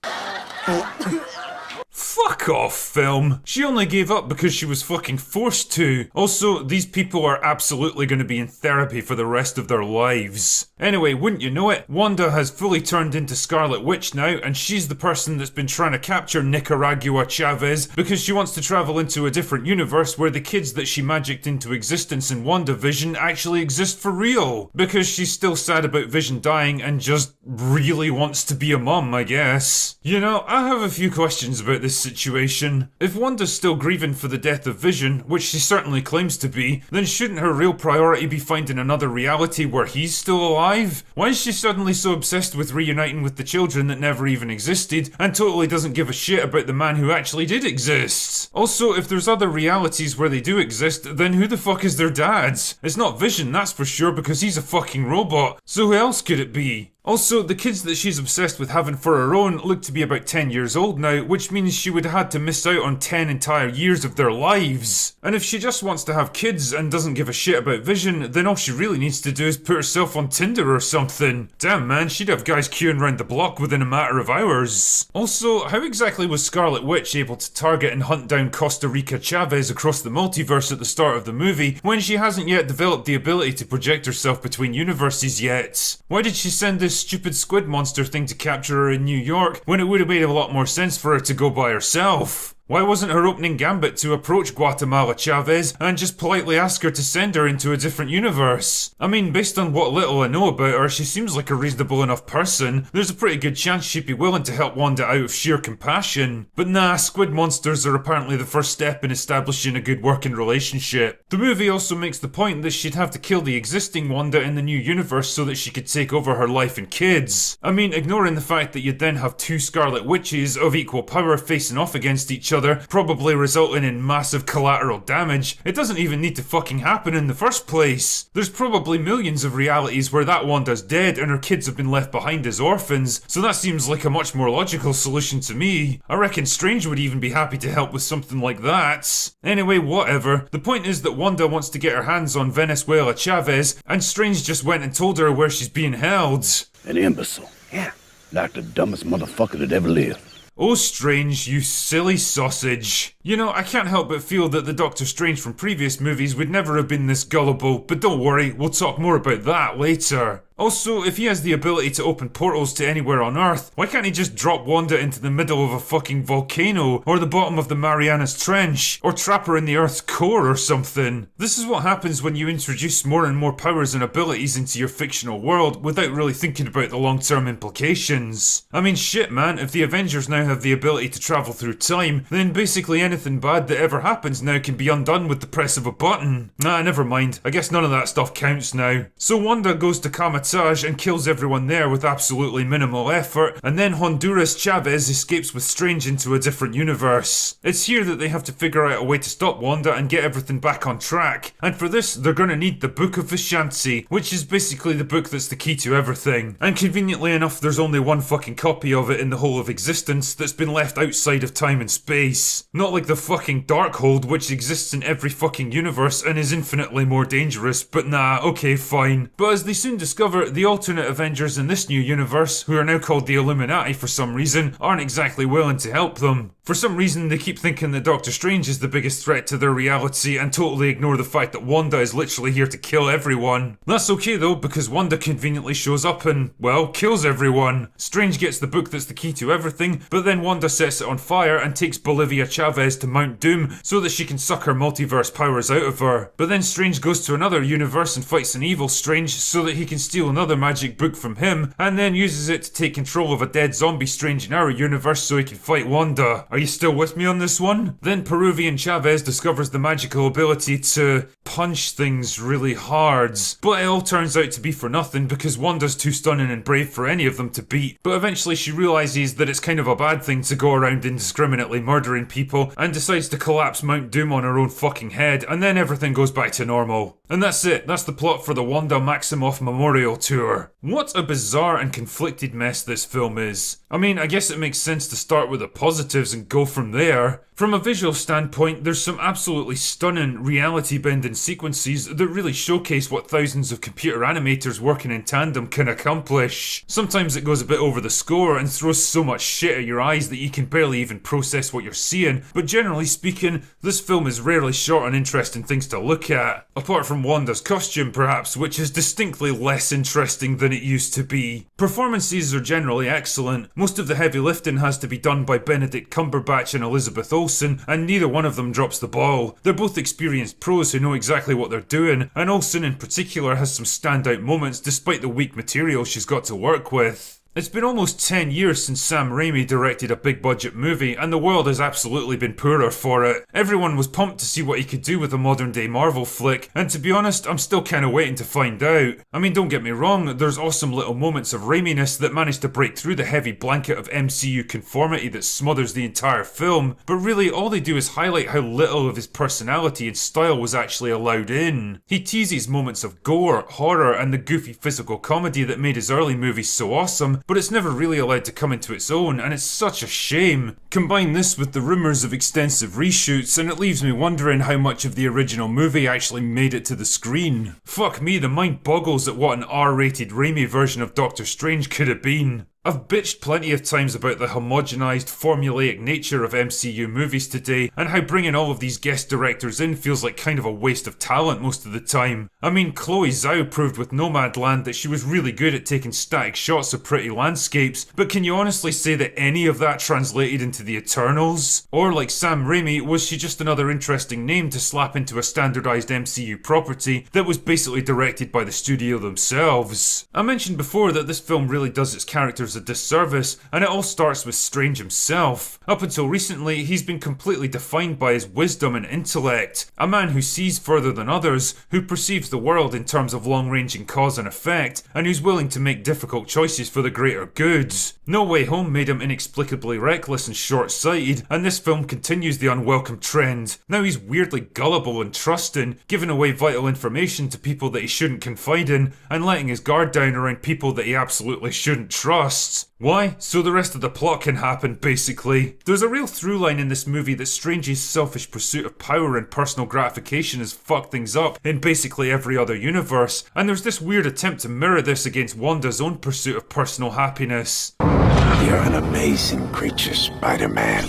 Fuck off, film. She only gave up because she was fucking forced to. Also, these people are absolutely going to be in therapy for the rest of their lives. Anyway, wouldn't you know it, Wanda has fully turned into Scarlet Witch now, and she's the person that's been trying to capture Nicaragua Chavez because she wants to travel into a different universe where the kids that she magicked into existence in WandaVision actually exist for real. Because she's still sad about Vision dying and just really wants to be a mum, I guess. You know, I have a few questions about this situation. If Wanda's still grieving for the death of Vision, which she certainly claims to be, then shouldn't her real priority be finding another reality where he's still alive? Why is she suddenly so obsessed with reuniting with the children that never even existed, and totally doesn't give a shit about the man who actually did exist? Also, if there's other realities where they do exist, then who the fuck is their dad? It's not Vision, that's for sure, because he's a fucking robot. So who else could it be? Also, the kids that she's obsessed with having for her own look to be about 10 years old now, which means she would have had to miss out on 10 entire years of their lives. And if she just wants to have kids and doesn't give a shit about Vision, then all she really needs to do is put herself on Tinder or something. Damn man, she'd have guys queuing round the block within a matter of hours. Also, how exactly was Scarlet Witch able to target and hunt down Costa Rica Chavez across the multiverse at the start of the movie when she hasn't yet developed the ability to project herself between universes yet? Why did she send this stupid squid monster thing to capture her in New York when it would have made a lot more sense for her to go by herself? Why wasn't her opening gambit to approach Guatemala Chavez and just politely ask her to send her into a different universe? I mean, based on what little I know about her, she seems like a reasonable enough person. There's a pretty good chance she'd be willing to help Wanda out of sheer compassion. But nah, squid monsters are apparently the first step in establishing a good working relationship. The movie also makes the point that she'd have to kill the existing Wanda in the new universe so that she could take over her life and kids. I mean, ignoring the fact that you'd then have two Scarlet Witches of equal power facing off against each other, probably resulting in massive collateral damage, it doesn't even need to fucking happen in the first place. There's probably millions of realities where that Wanda's dead and her kids have been left behind as orphans, so that seems like a much more logical solution to me. I reckon Strange would even be happy to help with something like that. Anyway, whatever. The point is that Wanda wants to get her hands on Venezuela Chavez, and Strange just went and told her where she's being held. An imbecile. Yeah. Like the dumbest motherfucker that ever lived. Oh, Strange, you silly sausage. You know, I can't help but feel that the Doctor Strange from previous movies would never have been this gullible, but don't worry, we'll talk more about that later. Also, if he has the ability to open portals to anywhere on Earth, why can't he just drop Wanda into the middle of a fucking volcano, or the bottom of the Marianas Trench, or trap her in the Earth's core or something? This is what happens when you introduce more and more powers and abilities into your fictional world without really thinking about the long-term implications. I mean, shit man, if the Avengers now have the ability to travel through time, then basically anything bad that ever happens now can be undone with the press of a button. Nah, never mind, I guess none of that stuff counts now. So Wanda goes to Kamata's and kills everyone there with absolutely minimal effort, and then Honduras Chavez escapes with Strange into a different universe. It's here that they have to figure out a way to stop Wanda and get everything back on track, and for this they're gonna need the Book of Shang-Chi, which is basically the book that's the key to everything. And conveniently enough, there's only one fucking copy of it in the whole of existence that's been left outside of time and space. Not like the fucking Darkhold, which exists in every fucking universe and is infinitely more dangerous, but nah, okay, fine. But as they soon discover, the alternate Avengers in this new universe, who are now called the Illuminati for some reason, aren't exactly willing to help them. For some reason, they keep thinking that Doctor Strange is the biggest threat to their reality and totally ignore the fact that Wanda is literally here to kill everyone. That's okay though, because Wanda conveniently shows up and, well, kills everyone. Strange gets the book that's the key to everything, but then Wanda sets it on fire and takes Bolivia Chavez to Mount Doom so that she can suck her multiverse powers out of her. But then Strange goes to another universe and fights an evil Strange so that he can steal another magic book from him, and then uses it to take control of a dead zombie Strange in our universe so he can fight Wanda. Are you still with me on this one? Then Peruvian Chavez discovers the magical ability to punch things really hard, but it all turns out to be for nothing because Wanda's too stunning and brave for any of them to beat. But eventually she realizes that it's kind of a bad thing to go around indiscriminately murdering people, and decides to collapse Mount Doom on her own fucking head, and then everything goes back to normal. And that's it, that's the plot for the Wanda Maximoff Memorial Tour. What a bizarre and conflicted mess this film is. I mean, I guess it makes sense to start with the positives and go from there. From a visual standpoint, there's some absolutely stunning reality-bending sequences that really showcase what thousands of computer animators working in tandem can accomplish. Sometimes it goes a bit over the score and throws so much shit at your eyes that you can barely even process what you're seeing, but generally speaking, this film is rarely short on interesting things to look at. Apart from Wanda's costume perhaps, which is distinctly less interesting than it used to be. Performances are generally excellent. Most of the heavy lifting has to be done by Benedict Cumberbatch and Elizabeth Olsen, and neither one of them drops the ball. They're both experienced pros who know exactly what they're doing, and Olsen in particular has some standout moments despite the weak material she's got to work with. It's been almost 10 years since Sam Raimi directed a big budget movie, and the world has absolutely been poorer for it. Everyone was pumped to see what he could do with a modern day Marvel flick, and to be honest, I'm still kinda waiting to find out. I mean, don't get me wrong, there's awesome little moments of Raiminess that manage to break through the heavy blanket of MCU conformity that smothers the entire film, but really all they do is highlight how little of his personality and style was actually allowed in. He teases moments of gore, horror, and the goofy physical comedy that made his early movies so awesome, but it's never really allowed to come into its own, and it's such a shame. Combine this with the rumours of extensive reshoots, and it leaves me wondering how much of the original movie actually made it to the screen. Fuck me, the mind boggles at what an R-rated Raimi version of Doctor Strange could have been. I've bitched plenty of times about the homogenized, formulaic nature of MCU movies today, and how bringing all of these guest directors in feels like kind of a waste of talent most of the time. I mean, Chloe Zhao proved with Nomadland that she was really good at taking static shots of pretty landscapes, but can you honestly say that any of that translated into the Eternals? Or like Sam Raimi, was she just another interesting name to slap into a standardized MCU property that was basically directed by the studio themselves? I mentioned before that this film really does its characters a disservice, and it all starts with Strange himself. Up until recently, he's been completely defined by his wisdom and intellect, a man who sees further than others, who perceives the world in terms of long-ranging cause and effect, and who's willing to make difficult choices for the greater good. No Way Home made him inexplicably reckless and short-sighted, and this film continues the unwelcome trend. Now he's weirdly gullible and trusting, giving away vital information to people that he shouldn't confide in, and letting his guard down around people that he absolutely shouldn't trust. Why? So the rest of the plot can happen, basically. There's a real through line in this movie that Strange's selfish pursuit of power and personal gratification has fucked things up in basically every other universe, and there's this weird attempt to mirror this against Wanda's own pursuit of personal happiness. You're an amazing creature, Spider-Man.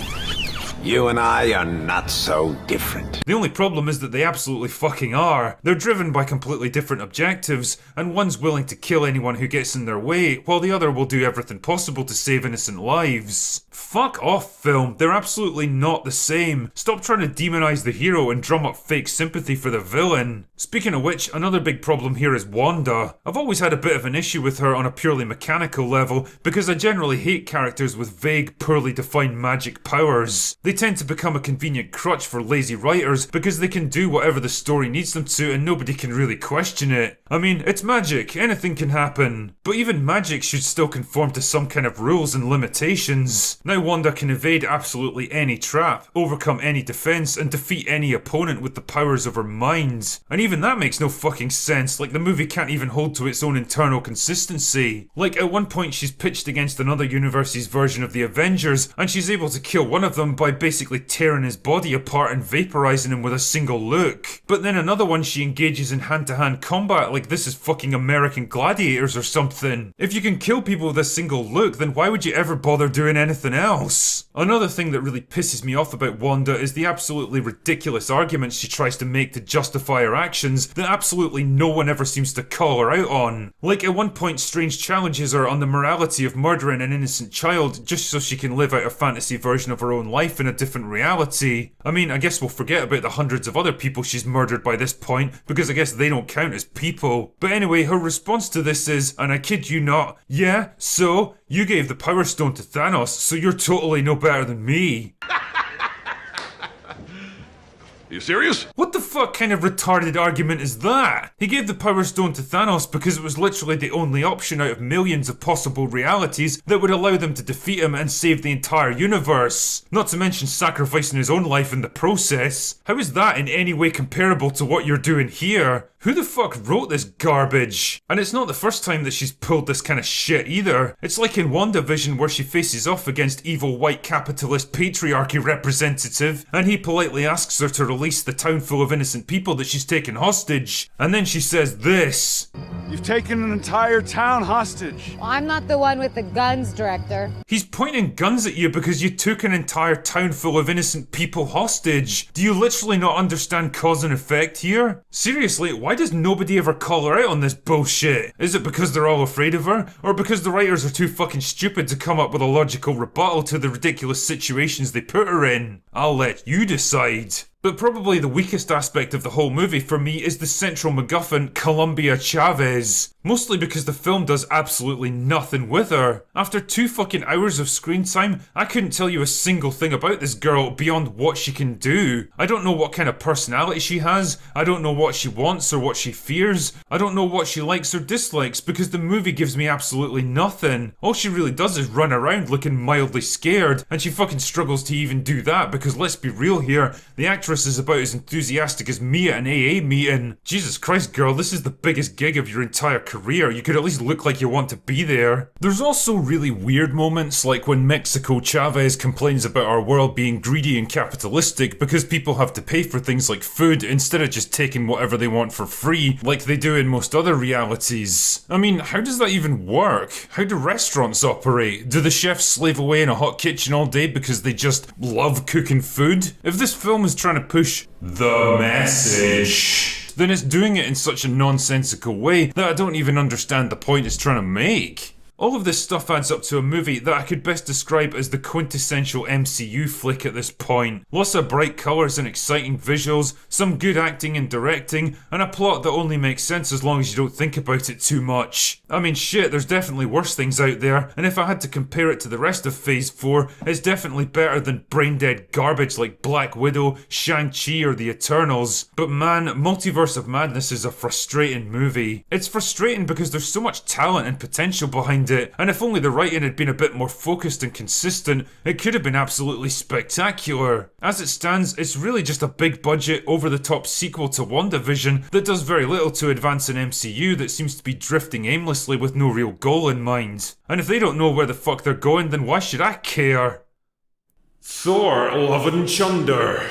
You and I are not so different. The only problem is that they absolutely fucking are. They're driven by completely different objectives, and one's willing to kill anyone who gets in their way, while the other will do everything possible to save innocent lives. Fuck off, film. They're absolutely not the same. Stop trying to demonize the hero and drum up fake sympathy for the villain. Speaking of which, another big problem here is Wanda. I've always had a bit of an issue with her on a purely mechanical level, because I generally hate characters with vague, poorly defined magic powers. They tend to become a convenient crutch for lazy writers because they can do whatever the story needs them to and nobody can really question it. I mean, it's magic, anything can happen. But even magic should still conform to some kind of rules and limitations. Now Wanda can evade absolutely any trap, overcome any defense, and defeat any opponent with the powers of her mind. And even that makes no fucking sense, like the movie can't even hold to its own internal consistency. Like at one point she's pitched against another universe's version of the Avengers, and she's able to kill one of them by basically tearing his body apart and vaporizing him with a single look. But then another one she engages in hand-to-hand combat like this is fucking American Gladiators or something. If you can kill people with a single look, then why would you ever bother doing anything else? Another thing that really pisses me off about Wanda is the absolutely ridiculous arguments she tries to make to justify her actions that absolutely no one ever seems to call her out on. Like at one point Strange challenges her on the morality of murdering an innocent child just so she can live out a fantasy version of her own life in a different reality. I mean, I guess we'll forget about the hundreds of other people she's murdered by this point, because I guess they don't count as people. But anyway, her response to this is, and I kid you not, yeah, so, you gave the Power Stone to Thanos, so you're totally no better than me. You serious? What the fuck kind of retarded argument is that? He gave the Power Stone to Thanos because it was literally the only option out of millions of possible realities that would allow them to defeat him and save the entire universe. Not to mention sacrificing his own life in the process. How is that in any way comparable to what you're doing here? Who the fuck wrote this garbage? And it's not the first time that she's pulled this kind of shit either. It's like in WandaVision where she faces off against evil white capitalist patriarchy representative, and he politely asks her to release the town full of innocent people that she's taken hostage. And then she says this. You've taken an entire town hostage. I'm not the one with the guns, Director. He's pointing guns at you because you took an entire town full of innocent people hostage. Do you literally not understand cause and effect here? Seriously, why does nobody ever call her out on this bullshit? Is it because they're all afraid of her? Or because the writers are too fucking stupid to come up with a logical rebuttal to the ridiculous situations they put her in? I'll let you decide. But probably the weakest aspect of the whole movie for me is the central MacGuffin, Columbia Chavez. Mostly because the film does absolutely nothing with her. After 2 fucking hours of screen time, I couldn't tell you a single thing about this girl beyond what she can do. I don't know what kind of personality she has, I don't know what she wants or what she fears, I don't know what she likes or dislikes because the movie gives me absolutely nothing. All she really does is run around looking mildly scared, and she fucking struggles to even do that because let's be real here, the actress Chris is about as enthusiastic as me at an AA meeting. Jesus Christ, girl, this is the biggest gig of your entire career. You could at least look like you want to be there. There's also really weird moments, like when Mexico Chavez complains about our world being greedy and capitalistic because people have to pay for things like food instead of just taking whatever they want for free, like they do in most other realities. I mean, how does that even work? How do restaurants operate? Do the chefs slave away in a hot kitchen all day because they just love cooking food? If this film is trying to push the message, then it's doing it in such a nonsensical way that I don't even understand the point it's trying to make. All of this stuff adds up to a movie that I could best describe as the quintessential MCU flick at this point. Lots of bright colours and exciting visuals, some good acting and directing, and a plot that only makes sense as long as you don't think about it too much. I mean shit, there's definitely worse things out there, and if I had to compare it to the rest of Phase 4, it's definitely better than brain-dead garbage like Black Widow, Shang-Chi or The Eternals. But man, Multiverse of Madness is a frustrating movie. It's frustrating because there's so much talent and potential behind it, and if only the writing had been a bit more focused and consistent, it could have been absolutely spectacular. As it stands, it's really just a big budget, over-the-top sequel to WandaVision that does very little to advance an MCU that seems to be drifting aimlessly with no real goal in mind. And if they don't know where the fuck they're going, then why should I care? Thor: Love and Thunder.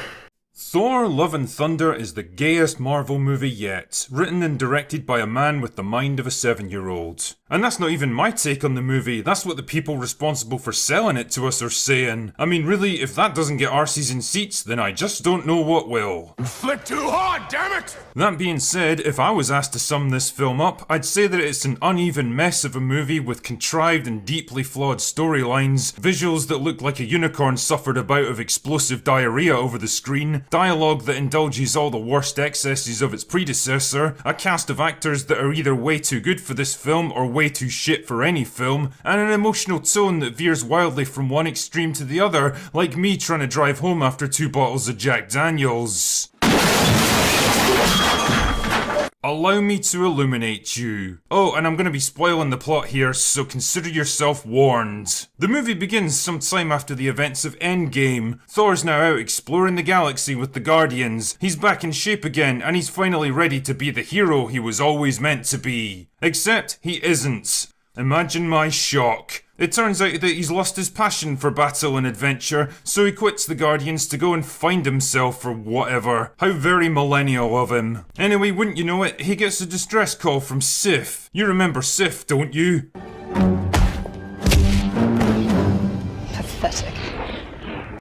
Thor: Love and Thunder is the gayest Marvel movie yet, written and directed by a man with the mind of a 7-year-old. And that's not even my take on the movie, that's what the people responsible for selling it to us are saying. I mean really, if that doesn't get arses in seats, then I just don't know what will. Flick too hard, damn it! That being said, if I was asked to sum this film up, I'd say that it's an uneven mess of a movie with contrived and deeply flawed storylines, visuals that look like a unicorn suffered a bout of explosive diarrhea over the screen, dialogue that indulges all the worst excesses of its predecessor, a cast of actors that are either way too good for this film or way too shit for any film, and an emotional tone that veers wildly from one extreme to the other, like me trying to drive home after 2 bottles of Jack Daniels. Allow me to illuminate you. Oh, and I'm gonna be spoiling the plot here, so consider yourself warned. The movie begins sometime after the events of Endgame. Thor's now out exploring the galaxy with the Guardians. He's back in shape again, and he's finally ready to be the hero he was always meant to be. Except he isn't. Imagine my shock. It turns out that he's lost his passion for battle and adventure, so he quits the Guardians to go and find himself or whatever. How very millennial of him. Anyway, wouldn't you know it, he gets a distress call from Sif. You remember Sif, don't you? Pathetic.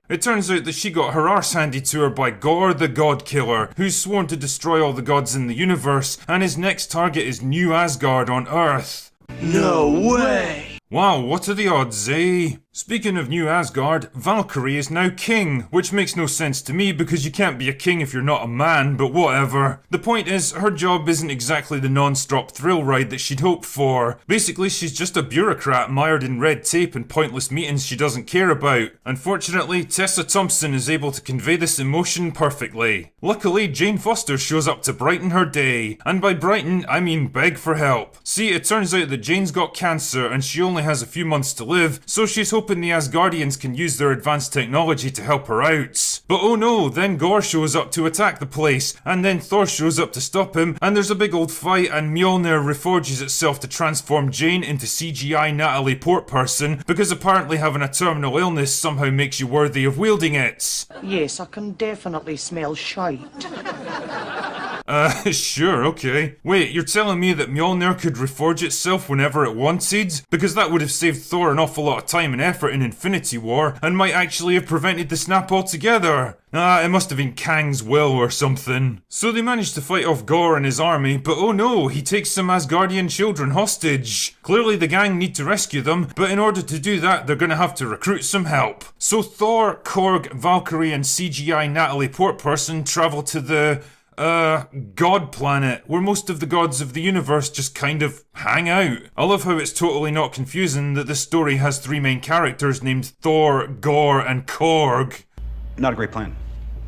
It turns out that she got her arse handed to her by Gorr the God Killer, who's sworn to destroy all the gods in the universe, and his next target is New Asgard on Earth. No way! Wow, what are the odds, eh? Speaking of New Asgard, Valkyrie is now king, which makes no sense to me because you can't be a king if you're not a man, but whatever. The point is, her job isn't exactly the non-stop thrill ride that she'd hoped for. Basically, she's just a bureaucrat mired in red tape and pointless meetings she doesn't care about. Unfortunately, Tessa Thompson is able to convey this emotion perfectly. Luckily, Jane Foster shows up to brighten her day, and by brighten, I mean beg for help. See, it turns out that Jane's got cancer and she only has a few months to live, so she's hoping the Asgardians can use their advanced technology to help her out. But oh no, then Gorr shows up to attack the place, and then Thor shows up to stop him, and there's a big old fight, and Mjolnir reforges itself to transform Jane into CGI Natalie Portman, because apparently having a terminal illness somehow makes you worthy of wielding it. Yes, I can definitely smell shite. Sure, okay. Wait, you're telling me that Mjolnir could reforge itself whenever it wanted? Because that would have saved Thor an awful lot of time and effort in Infinity War, and might actually have prevented the snap altogether. It must have been Kang's will or something. So they managed to fight off Gorr and his army, but oh no, he takes some Asgardian children hostage. Clearly the gang need to rescue them, but in order to do that, they're gonna have to recruit some help. So Thor, Korg, Valkyrie and CGI Natalie Portman travel to the God planet, where most of the gods of the universe just kind of hang out. I love how it's totally not confusing that this story has 3 main characters named Thor, Gorr, and Korg. Not a great plan.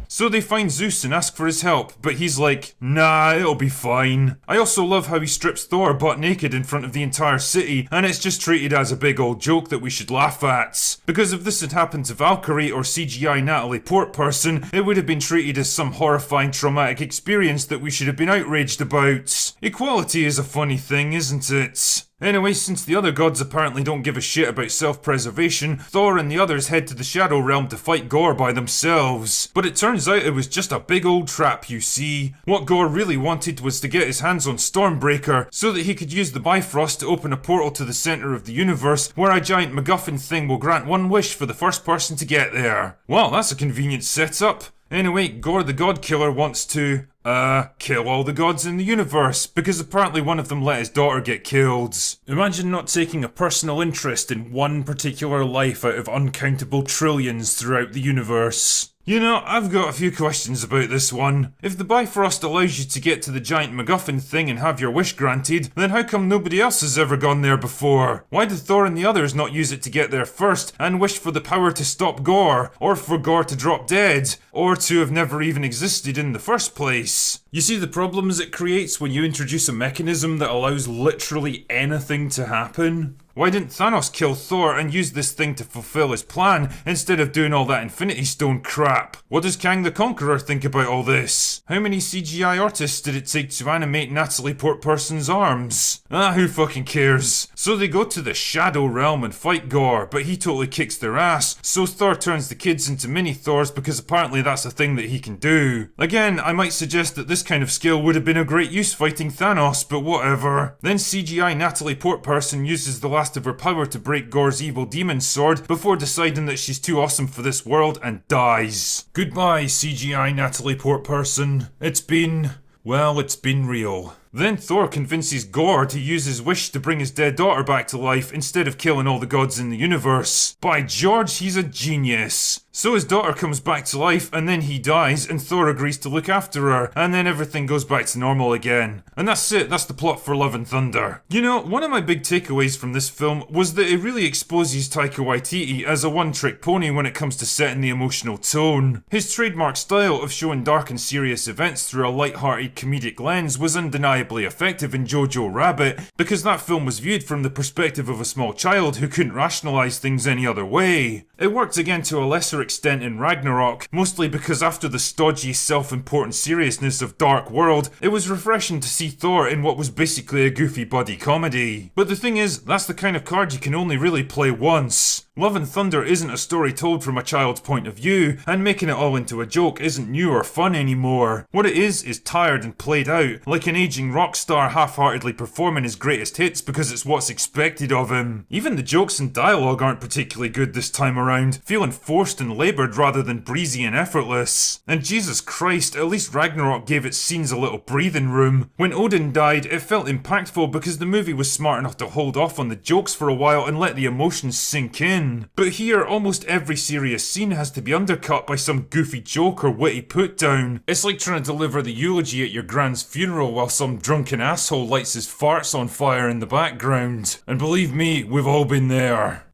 So they find Zeus and ask for his help, but he's like, nah, it'll be fine. I also love how he strips Thor butt naked in front of the entire city, and it's just treated as a big old joke that we should laugh at. Because if this had happened to Valkyrie or CGI Natalie Portman, it would have been treated as some horrifying traumatic experience that we should have been outraged about. Equality is a funny thing, isn't it? Anyway, since the other gods apparently don't give a shit about self-preservation, Thor and the others head to the Shadow Realm to fight Gorr by themselves. But it turns out it was just a big old trap, you see. What Gorr really wanted was to get his hands on Stormbreaker so that he could use the Bifrost to open a portal to the center of the universe where a giant MacGuffin thing will grant one wish for the first person to get there. Well, that's a convenient setup. Anyway, Gorr the God Killer wants to, kill all the gods in the universe, because apparently one of them let his daughter get killed. Imagine not taking a personal interest in one particular life out of uncountable trillions throughout the universe. You know, I've got a few questions about this one. If the Bifrost allows you to get to the giant MacGuffin thing and have your wish granted, then how come nobody else has ever gone there before? Why did Thor and the others not use it to get there first and wish for the power to stop Gorr, or for Gorr to drop dead, or to have never even existed in the first place? You see the problems it creates when you introduce a mechanism that allows literally anything to happen? Why didn't Thanos kill Thor and use this thing to fulfill his plan instead of doing all that Infinity Stone crap? What does Kang the Conqueror think about all this? How many CGI artists did it take to animate Natalie Portman's arms? Who fucking cares? So they go to the Shadow Realm and fight Gorr, but he totally kicks their ass, so Thor turns the kids into mini Thors because apparently that's a thing that he can do. Again, I might suggest that this kind of skill would have been of great use fighting Thanos, but whatever. Then CGI Natalie Portman uses the last of her power to break Gorr's evil demon sword before deciding that she's too awesome for this world and dies. Goodbye, CGI Natalie Portman. It's been real. Then Thor convinces Gorr to use his wish to bring his dead daughter back to life instead of killing all the gods in the universe. By George, he's a genius. So his daughter comes back to life and then he dies and Thor agrees to look after her and then everything goes back to normal again. And that's it, that's the plot for Love and Thunder. You know, one of my big takeaways from this film was that it really exposes Taika Waititi as a one-trick pony when it comes to setting the emotional tone. His trademark style of showing dark and serious events through a light-hearted comedic lens was undeniably effective in Jojo Rabbit because that film was viewed from the perspective of a small child who couldn't rationalise things any other way. It worked again to a lesser extent in Ragnarok, mostly because after the stodgy, self-important seriousness of Dark World, it was refreshing to see Thor in what was basically a goofy buddy comedy. But the thing is, that's the kind of card you can only really play once. Love and Thunder isn't a story told from a child's point of view, and making it all into a joke isn't new or fun anymore. What it is tired and played out, like an aging rock star half-heartedly performing his greatest hits because it's what's expected of him. Even the jokes and dialogue aren't particularly good this time around, feeling forced and laboured rather than breezy and effortless. And Jesus Christ, at least Ragnarok gave its scenes a little breathing room. When Odin died, it felt impactful because the movie was smart enough to hold off on the jokes for a while and let the emotions sink in. But here, almost every serious scene has to be undercut by some goofy joke or witty put down. It's like trying to deliver the eulogy at your grand's funeral while some drunken asshole lights his farts on fire in the background. And believe me, we've all been there.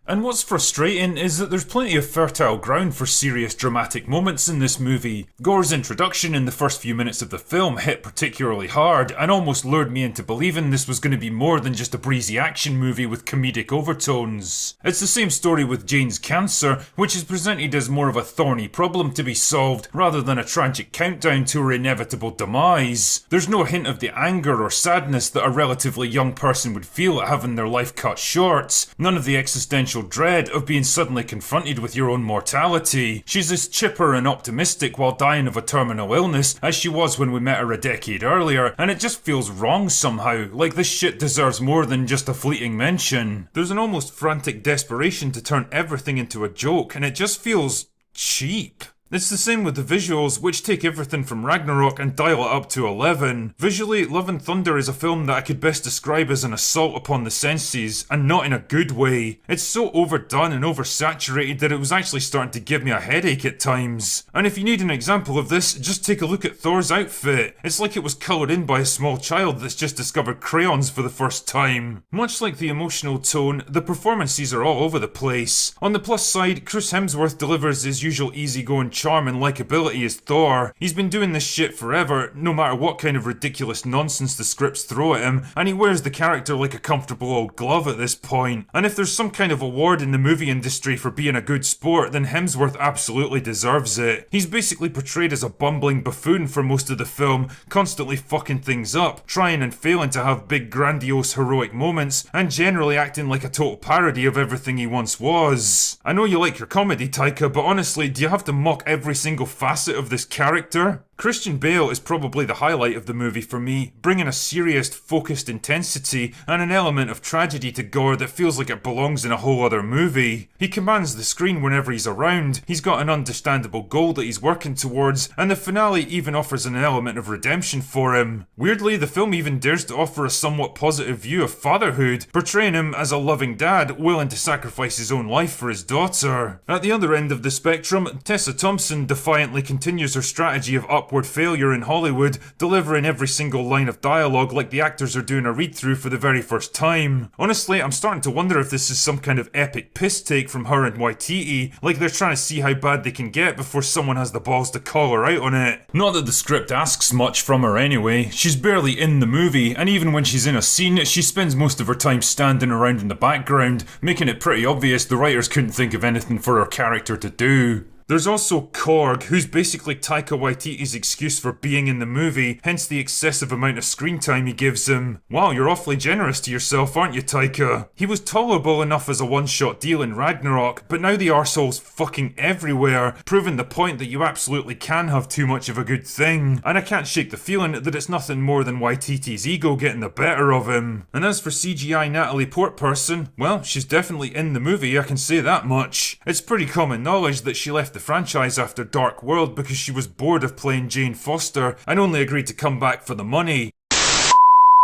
And what's frustrating is that there's plenty of fertile ground for serious dramatic moments in this movie. Gorr's introduction in the first few minutes of the film hit particularly hard and almost lured me into believing this was going to be more than just a breezy action movie with comedic overtones. It's the same story with Jane's cancer, which is presented as more of a thorny problem to be solved rather than a tragic countdown to her inevitable demise. There's no hint of the anger or sadness that a relatively young person would feel at having their life cut short. None of the existential dread of being suddenly confronted with your own mortality. She's as chipper and optimistic while dying of a terminal illness as she was when we met her a decade earlier, and it just feels wrong somehow, like this shit deserves more than just a fleeting mention. There's an almost frantic desperation to turn everything into a joke, and it just feels cheap. It's the same with the visuals, which take everything from Ragnarok and dial it up to 11. Visually, Love and Thunder is a film that I could best describe as an assault upon the senses, and not in a good way. It's so overdone and oversaturated that it was actually starting to give me a headache at times. And if you need an example of this, just take a look at Thor's outfit. It's like it was coloured in by a small child that's just discovered crayons for the first time. Much like the emotional tone, the performances are all over the place. On the plus side, Chris Hemsworth delivers his usual easygoing charm and likability as Thor. He's been doing this shit forever, no matter what kind of ridiculous nonsense the scripts throw at him, and he wears the character like a comfortable old glove at this point. And if there's some kind of award in the movie industry for being a good sport, then Hemsworth absolutely deserves it. He's basically portrayed as a bumbling buffoon for most of the film, constantly fucking things up, trying and failing to have big grandiose heroic moments, and generally acting like a total parody of everything he once was. I know you like your comedy, Taika, but honestly, do you have to mock every single facet of this character? Christian Bale is probably the highlight of the movie for me, bringing a serious, focused intensity and an element of tragedy to gore that feels like it belongs in a whole other movie. He commands the screen whenever he's around, he's got an understandable goal that he's working towards, and the finale even offers an element of redemption for him. Weirdly, the film even dares to offer a somewhat positive view of fatherhood, portraying him as a loving dad willing to sacrifice his own life for his daughter. At the other end of the spectrum, Tessa Thompson defiantly continues her strategy of upward failure in Hollywood, delivering every single line of dialogue like the actors are doing a read-through for the very first time. Honestly, I'm starting to wonder if this is some kind of epic piss take from her and Waititi, like they're trying to see how bad they can get before someone has the balls to call her out on it. Not that the script asks much from her anyway, she's barely in the movie, and even when she's in a scene, she spends most of her time standing around in the background, making it pretty obvious the writers couldn't think of anything for her character to do. There's also Korg, who's basically Taika Waititi's excuse for being in the movie, hence the excessive amount of screen time he gives him. Wow, you're awfully generous to yourself, aren't you, Taika? He was tolerable enough as a one-shot deal in Ragnarok, but now the arsehole's fucking everywhere, proving the point that you absolutely can have too much of a good thing. And I can't shake the feeling that it's nothing more than Waititi's ego getting the better of him. And as for CGI Natalie Portman, well, she's definitely in the movie, I can say that much. It's pretty common knowledge that she left the franchise after Dark World because she was bored of playing Jane Foster and only agreed to come back for the money.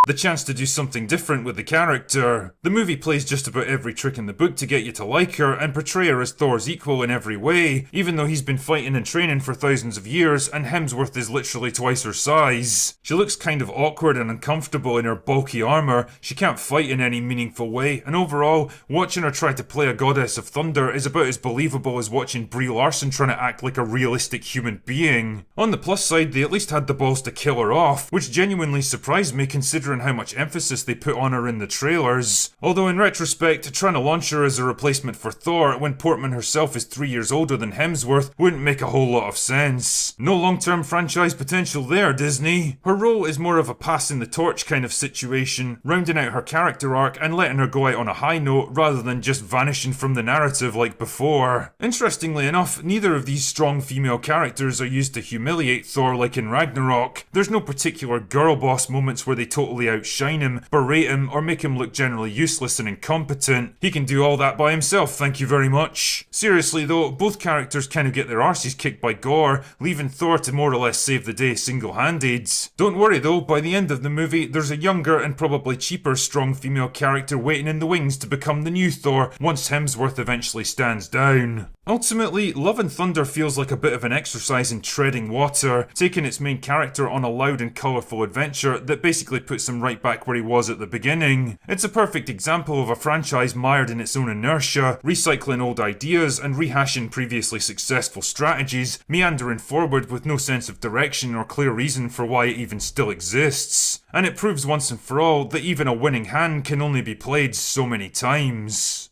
The chance to do something different with the character. The movie plays just about every trick in the book to get you to like her and portray her as Thor's equal in every way, even though he's been fighting and training for thousands of years and Hemsworth is literally twice her size. She looks kind of awkward and uncomfortable in her bulky armour, she can't fight in any meaningful way, and overall, watching her try to play a goddess of thunder is about as believable as watching Brie Larson trying to act like a realistic human being. On the plus side, they at least had the balls to kill her off, which genuinely surprised me considering how much emphasis they put on her in the trailers. Although in retrospect, trying to launch her as a replacement for Thor when Portman herself is 3 years older than Hemsworth wouldn't make a whole lot of sense. No long-term franchise potential there, Disney. Her role is more of a passing the torch kind of situation, rounding out her character arc and letting her go out on a high note rather than just vanishing from the narrative like before. Interestingly enough, neither of these strong female characters are used to humiliate Thor like in Ragnarok. There's no particular girl boss moments where they totally outshine him, berate him, or make him look generally useless and incompetent. He can do all that by himself, thank you very much. Seriously though, both characters kind of get their arses kicked by gore, leaving Thor to more or less save the day single-handed. Don't worry though, by the end of the movie, there's a younger and probably cheaper strong female character waiting in the wings to become the new Thor once Hemsworth eventually stands down. Ultimately, Love and Thunder feels like a bit of an exercise in treading water, taking its main character on a loud and colourful adventure that basically puts him right back where he was at the beginning. It's a perfect example of a franchise mired in its own inertia, recycling old ideas and rehashing previously successful strategies, meandering forward with no sense of direction or clear reason for why it even still exists. And it proves once and for all that even a winning hand can only be played so many times.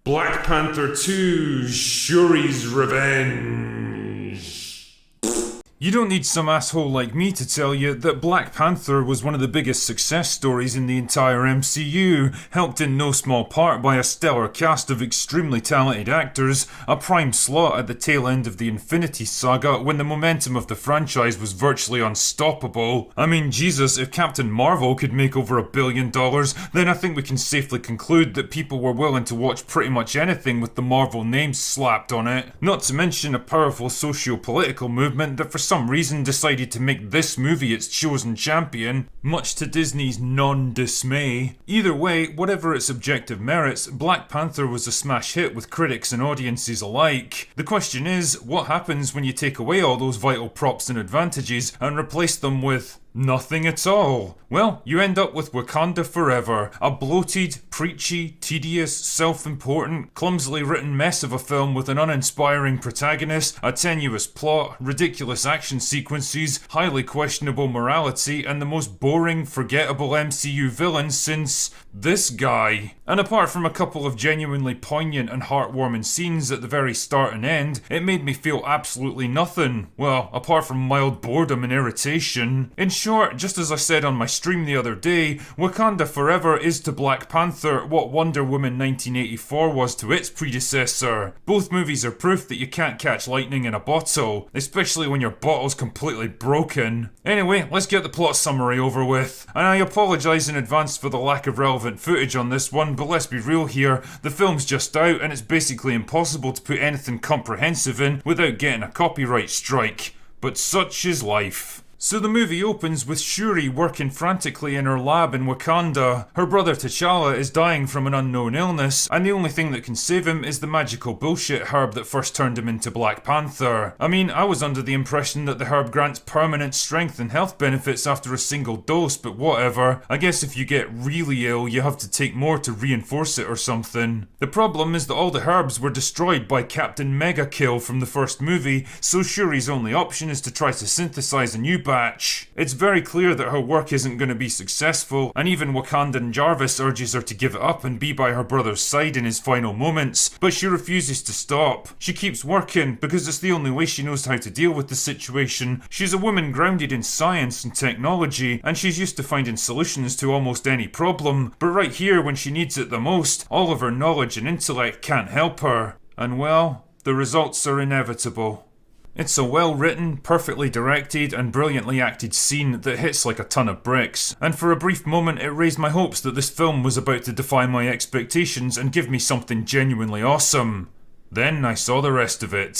Black Panther 2: Shuri's Revenge. You don't need some asshole like me to tell you that Black Panther was one of the biggest success stories in the entire MCU, helped in no small part by a stellar cast of extremely talented actors, a prime slot at the tail end of the Infinity Saga when the momentum of the franchise was virtually unstoppable. I mean, Jesus, if Captain Marvel could make over $1 billion, then I think we can safely conclude that people were willing to watch pretty much anything with the Marvel name slapped on it. Not to mention a powerful socio-political movement that for some reason decided to make this movie its chosen champion, much to Disney's non-dismay. Either way, whatever its objective merits, Black Panther was a smash hit with critics and audiences alike. The question is, what happens when you take away all those vital props and advantages and replace them with Nothing at all. Well, you end up with Wakanda Forever, a bloated, preachy, tedious, self-important, clumsily written mess of a film with an uninspiring protagonist, a tenuous plot, ridiculous action sequences, highly questionable morality, and the most boring, forgettable MCU villain since this guy. And apart from a couple of genuinely poignant and heartwarming scenes at the very start and end, it made me feel absolutely nothing. Well, apart from mild boredom and irritation. In short, just as I said on my stream the other day, Wakanda Forever is to Black Panther what Wonder Woman 1984 was to its predecessor. Both movies are proof that you can't catch lightning in a bottle, especially when your bottle's completely broken. Anyway, let's get the plot summary over with. And I apologise in advance for the lack of relevant footage on this one, but let's be real here, the film's just out and it's basically impossible to put anything comprehensive in without getting a copyright strike. But such is life. So the movie opens with Shuri working frantically in her lab in Wakanda. Her brother T'Challa is dying from an unknown illness, and the only thing that can save him is the magical bullshit herb that first turned him into Black Panther. I mean, I was under the impression that the herb grants permanent strength and health benefits after a single dose, but whatever. I guess if you get really ill, you have to take more to reinforce it or something. The problem is that all the herbs were destroyed by Captain Mega Kill from the first movie, so Shuri's only option is to try to synthesize a new batch. It's very clear that her work isn't going to be successful, and even Wakandan Jarvis urges her to give it up and be by her brother's side in his final moments, but she refuses to stop. She keeps working because it's the only way she knows how to deal with the situation. She's a woman grounded in science and technology, and she's used to finding solutions to almost any problem, but right here when she needs it the most, all of her knowledge and intellect can't help her. And well, the results are inevitable. It's a well-written, perfectly directed, and brilliantly acted scene that hits like a ton of bricks, and for a brief moment it raised my hopes that this film was about to defy my expectations and give me something genuinely awesome. Then I saw the rest of it.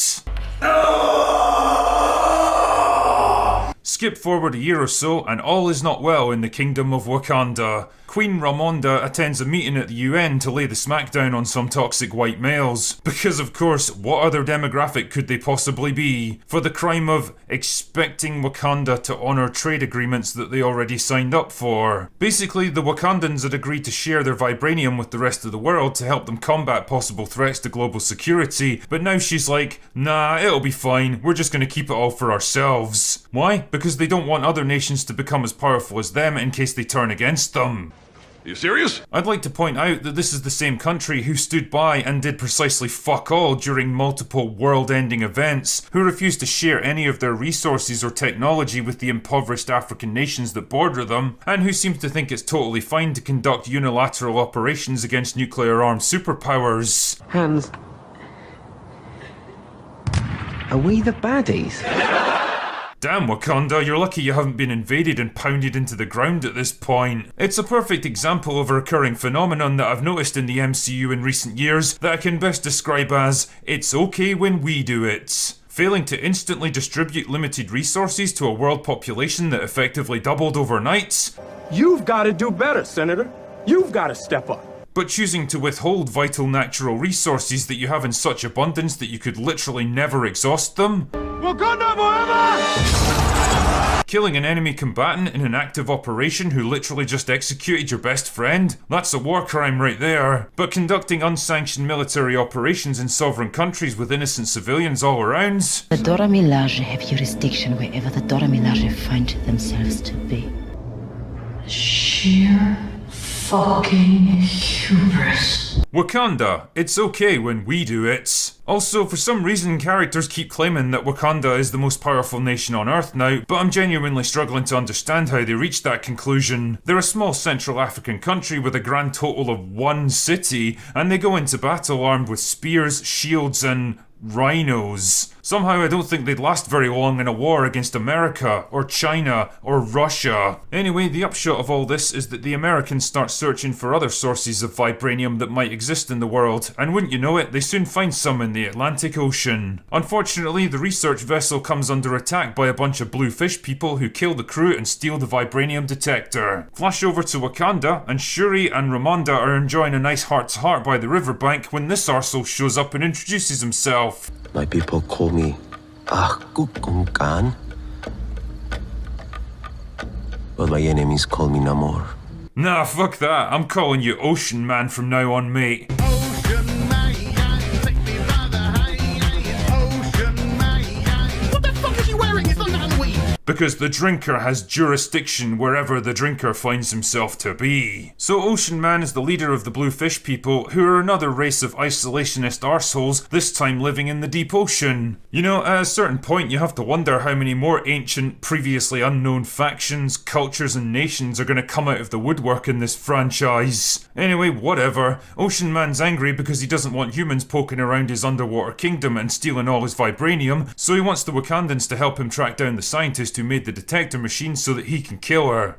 Skip forward a year or so, and all is not well in the Kingdom of Wakanda. Queen Ramonda attends a meeting at the UN to lay the smackdown on some toxic white males. Because of course, what other demographic could they possibly be? For the crime of expecting Wakanda to honour trade agreements that they already signed up for. Basically, the Wakandans had agreed to share their vibranium with the rest of the world to help them combat possible threats to global security, but now she's like, nah, it'll be fine, we're just gonna keep it all for ourselves. Why? Because they don't want other nations to become as powerful as them in case they turn against them. You serious? I'd like to point out that this is the same country who stood by and did precisely fuck all during multiple world-ending events, who refused to share any of their resources or technology with the impoverished African nations that border them, and who seem to think it's totally fine to conduct unilateral operations against nuclear-armed superpowers. Hans, are we the baddies? Damn, Wakanda, you're lucky you haven't been invaded and pounded into the ground at this point. It's a perfect example of a recurring phenomenon that I've noticed in the MCU in recent years that I can best describe as, it's okay when we do it. Failing to instantly distribute limited resources to a world population that effectively doubled overnight. You've got to do better, Senator. You've got to step up. But choosing to withhold vital natural resources that you have in such abundance that you could literally never exhaust them. Wakanda forever! Killing an enemy combatant in an active operation who literally just executed your best friend? That's a war crime right there. But conducting unsanctioned military operations in sovereign countries with innocent civilians all around? The Dora Milaje have jurisdiction wherever the Dora Milaje find themselves to be. Sheer fucking hubris. Wakanda, it's okay when we do it. Also, for some reason, characters keep claiming that Wakanda is the most powerful nation on Earth now, but I'm genuinely struggling to understand how they reached that conclusion. They're a small Central African country with a grand total of 1 city, and they go into battle armed with spears, shields, and rhinos. Somehow I don't think they'd last very long in a war against America, or China, or Russia. Anyway, the upshot of all this is that the Americans start searching for other sources of vibranium that might exist in the world, and wouldn't you know it, they soon find some in the Atlantic Ocean. Unfortunately, the research vessel comes under attack by a bunch of blue fish people who kill the crew and steal the vibranium detector. Flash over to Wakanda, and Shuri and Ramonda are enjoying a nice heart-to-heart by the riverbank when this arsehole shows up and introduces himself. My people call me Kukungkan. But my enemies call me Namor. Nah, fuck that. I'm calling you Ocean Man from now on, mate. Because the drinker has jurisdiction wherever the drinker finds himself to be. So Ocean Man is the leader of the Blue Fish people, who are another race of isolationist arseholes, this time living in the deep ocean. You know, at a certain point you have to wonder how many more ancient, previously unknown factions, cultures and nations are going to come out of the woodwork in this franchise. Anyway, whatever. Ocean Man's angry because he doesn't want humans poking around his underwater kingdom and stealing all his vibranium, so he wants the Wakandans to help him track down the scientist who made the detector machine so that he can kill her.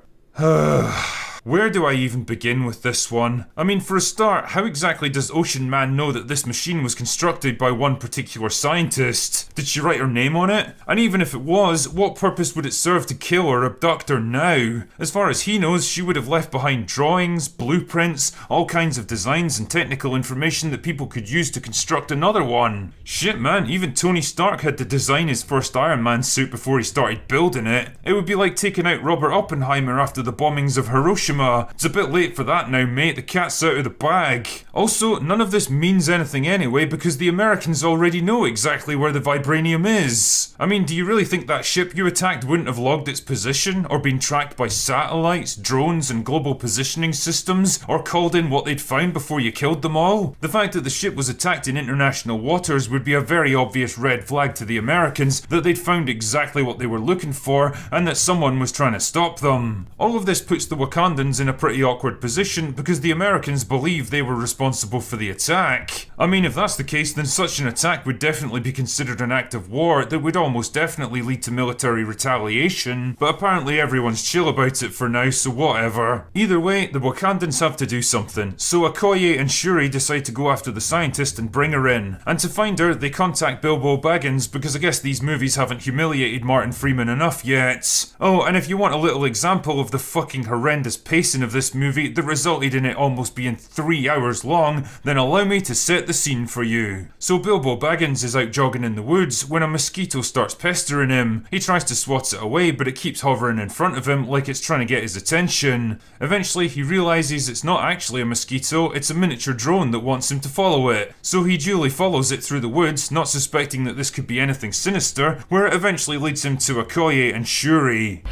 Where do I even begin with this one? I mean, for a start, how exactly does Ocean Man know that this machine was constructed by one particular scientist? Did she write her name on it? And even if it was, what purpose would it serve to kill or abduct her now? As far as he knows, she would have left behind drawings, blueprints, all kinds of designs and technical information that people could use to construct another one. Shit man, even Tony Stark had to design his first Iron Man suit before he started building it. It would be like taking out Robert Oppenheimer after the bombings of Hiroshima. It's a bit late for that now, mate. The cat's out of the bag. Also, none of this means anything anyway because the Americans already know exactly where the vibranium is. I mean, do you really think that ship you attacked wouldn't have logged its position or been tracked by satellites, drones and global positioning systems or called in what they'd found before you killed them all? The fact that the ship was attacked in international waters would be a very obvious red flag to the Americans that they'd found exactly what they were looking for and that someone was trying to stop them. All of this puts the Wakandans in a pretty awkward position because the Americans believe they were responsible for the attack. I mean, if that's the case, then such an attack would definitely be considered an act of war that would almost definitely lead to military retaliation, but apparently everyone's chill about it for now, so whatever. Either way, the Wakandans have to do something, so Okoye and Shuri decide to go after the scientist and bring her in. And to find her, they contact Bilbo Baggins because I guess these movies haven't humiliated Martin Freeman enough yet. Oh, and if you want a little example of the fucking horrendous pacing of this movie that resulted in it almost being 3 hours long, then allow me to set the scene for you. So Bilbo Baggins is out jogging in the woods when a mosquito starts pestering him. He tries to swat it away, but it keeps hovering in front of him like it's trying to get his attention. Eventually he realises it's not actually a mosquito, it's a miniature drone that wants him to follow it. So he duly follows it through the woods, not suspecting that this could be anything sinister, where it eventually leads him to Okoye and Shuri.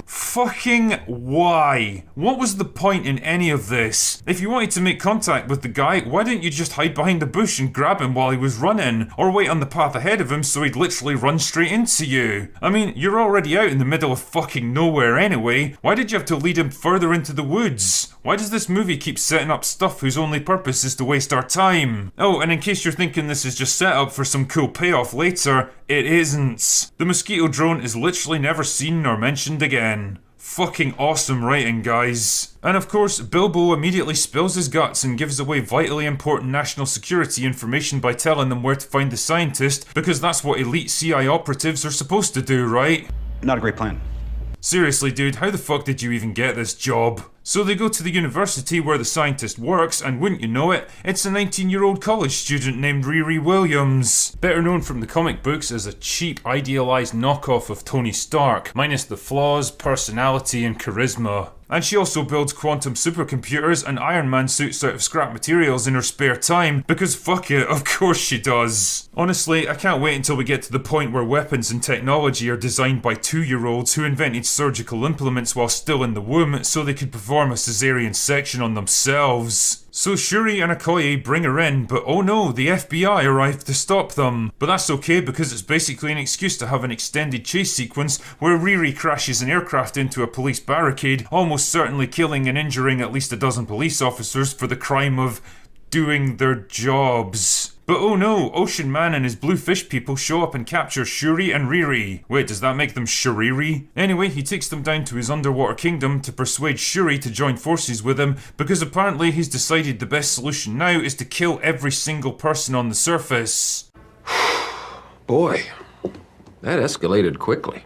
Fucking why? What was the point in any of this? If you wanted to make contact with the guy, why didn't you just hide behind a bush and grab him while he was running? Or wait on the path ahead of him so he'd literally run straight into you? I mean, you're already out in the middle of fucking nowhere anyway. Why did you have to lead him further into the woods? Why does this movie keep setting up stuff whose only purpose is to waste our time? Oh, and in case you're thinking this is just set up for some cool payoff later, it isn't. The mosquito drone is literally never seen nor mentioned again. Fucking awesome writing, guys. And of course, Bilbo immediately spills his guts and gives away vitally important national security information by telling them where to find the scientist, because that's what elite CI operatives are supposed to do, right? Not a great plan. Seriously, dude, how the fuck did you even get this job? So they go to the university where the scientist works, and wouldn't you know it, it's a 19-year-old college student named Riri Williams. Better known from the comic books as a cheap, idealised knockoff of Tony Stark, minus the flaws, personality and charisma. And she also builds quantum supercomputers and Iron Man suits out of scrap materials in her spare time, because fuck it, of course she does. Honestly, I can't wait until we get to the point where weapons and technology are designed by 2-year-olds who invented surgical implements while still in the womb so they could perform a cesarean section on themselves. So Shuri and Okoye bring her in, but oh no, the FBI arrive to stop them. But that's okay because it's basically an excuse to have an extended chase sequence where Riri crashes an aircraft into a police barricade, almost certainly killing and injuring at least a dozen police officers for the crime of doing their jobs. But oh no, Ocean Man and his blue fish people show up and capture Shuri and Riri. Wait, does that make them Shuriri? Anyway, he takes them down to his underwater kingdom to persuade Shuri to join forces with him, because apparently he's decided the best solution now is to kill every single person on the surface. Boy, that escalated quickly.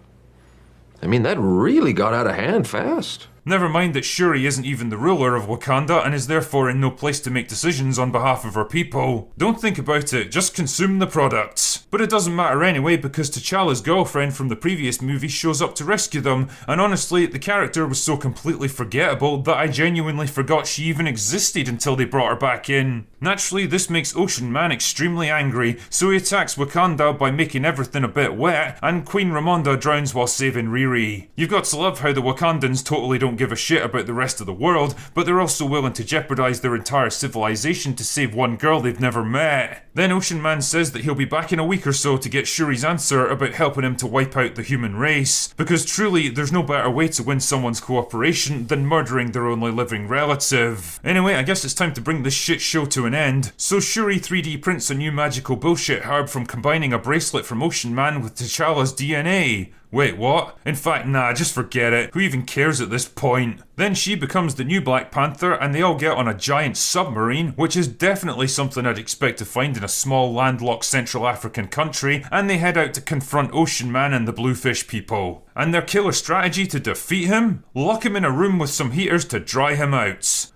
I mean, that really got out of hand fast. Never mind that Shuri isn't even the ruler of Wakanda and is therefore in no place to make decisions on behalf of her people. Don't think about it, just consume the product. But it doesn't matter anyway because T'Challa's girlfriend from the previous movie shows up to rescue them, and honestly, the character was so completely forgettable that I genuinely forgot she even existed until they brought her back in. Naturally, this makes Ocean Man extremely angry, so he attacks Wakanda by making everything a bit wet, and Queen Ramonda drowns while saving Riri. You've got to love how the Wakandans totally don't give a shit about the rest of the world, but they're also willing to jeopardize their entire civilization to save one girl they've never met. Then Ocean Man says that he'll be back in a week or so to get Shuri's answer about helping him to wipe out the human race, because truly, there's no better way to win someone's cooperation than murdering their only living relative. Anyway, I guess it's time to bring this shit show to an end. So Shuri 3D prints a new magical bullshit herb from combining a bracelet from Ocean Man with T'Challa's DNA. Wait, what? In fact, nah, just forget it. Who even cares at this point? Then she becomes the new Black Panther and they all get on a giant submarine, which is definitely something I'd expect to find in a small landlocked Central African country, and they head out to confront Ocean Man and the Bluefish people. And their killer strategy to defeat him? Lock him in a room with some heaters to dry him out.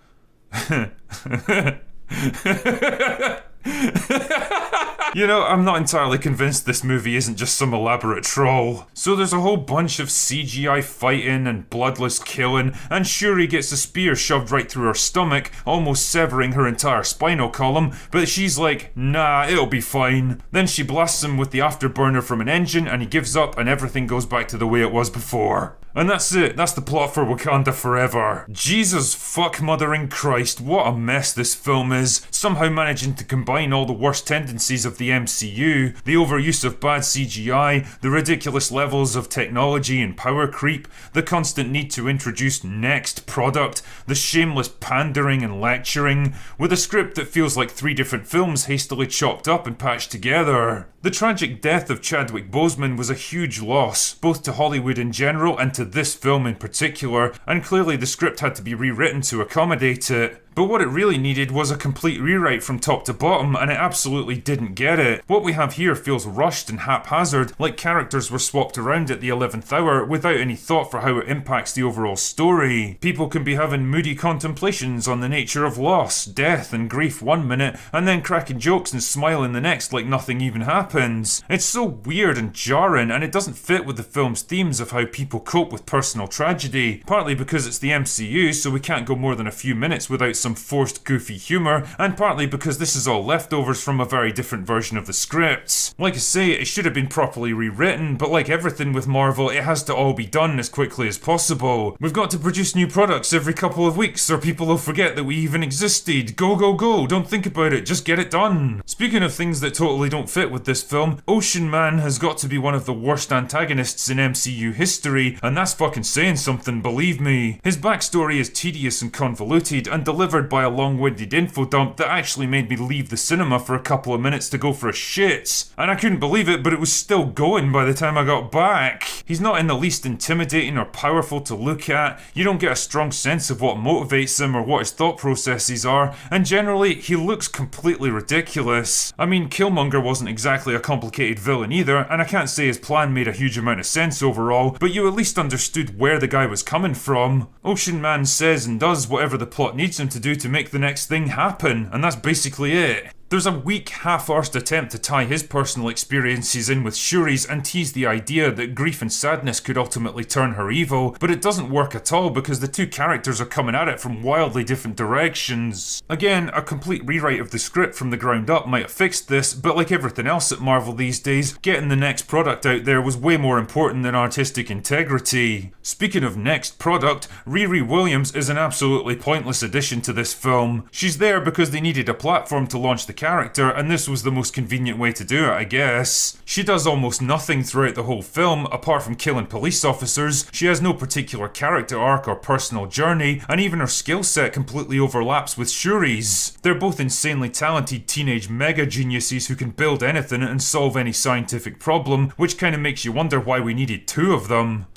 You know, I'm not entirely convinced this movie isn't just some elaborate troll. So there's a whole bunch of CGI fighting and bloodless killing, and Shuri gets a spear shoved right through her stomach, almost severing her entire spinal column, but she's like, nah, it'll be fine. Then she blasts him with the afterburner from an engine and he gives up and everything goes back to the way it was before. And that's it, that's the plot for Wakanda Forever. Jesus fuck mothering Christ, what a mess this film is. Somehow managing to combine all the worst tendencies of the MCU, the overuse of bad CGI, the ridiculous levels of technology and power creep, the constant need to introduce next product, the shameless pandering and lecturing, with a script that feels like 3 different films hastily chopped up and patched together. The tragic death of Chadwick Boseman was a huge loss, both to Hollywood in general and to this film in particular, and clearly the script had to be rewritten to accommodate it. But what it really needed was a complete rewrite from top to bottom, and it absolutely didn't get it. What we have here feels rushed and haphazard, like characters were swapped around at the 11th hour without any thought for how it impacts the overall story. People can be having moody contemplations on the nature of loss, death and grief one minute, and then cracking jokes and smiling the next like nothing even happens. It's so weird and jarring, and it doesn't fit with the film's themes of how people cope with personal tragedy, partly because it's the MCU, so we can't go more than a few minutes without some forced goofy humour, and partly because this is all leftovers from a very different version of the script. Like I say, it should have been properly rewritten, but like everything with Marvel, it has to all be done as quickly as possible. We've got to produce new products every couple of weeks or people will forget that we even existed. Go, go, go, don't think about it, just get it done. Speaking of things that totally don't fit with this film, Ocean Man has got to be one of the worst antagonists in MCU history, and that's fucking saying something, believe me. His backstory is tedious and convoluted, and delivered by a long-winded info dump that actually made me leave the cinema for a couple of minutes to go for a shit. And I couldn't believe it, but it was still going by the time I got back. He's not in the least intimidating or powerful to look at, you don't get a strong sense of what motivates him or what his thought processes are, and generally, he looks completely ridiculous. I mean, Killmonger wasn't exactly a complicated villain either, and I can't say his plan made a huge amount of sense overall, but you at least understood where the guy was coming from. Ocean Man says and does whatever the plot needs him to do to make the next thing happen, and that's basically it. There's a weak, half-arsed attempt to tie his personal experiences in with Shuri's and tease the idea that grief and sadness could ultimately turn her evil, but it doesn't work at all because the two characters are coming at it from wildly different directions. Again, a complete rewrite of the script from the ground up might have fixed this, but like everything else at Marvel these days, getting the next product out there was way more important than artistic integrity. Speaking of next product, Riri Williams is an absolutely pointless addition to this film. She's there because they needed a platform to launch the character, and this was the most convenient way to do it, I guess. She does almost nothing throughout the whole film, apart from killing police officers. She has no particular character arc or personal journey, and even her skill set completely overlaps with Shuri's. They're both insanely talented teenage mega geniuses who can build anything and solve any scientific problem, which kind of makes you wonder why we needed 2 of them.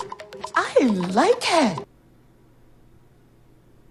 I like her.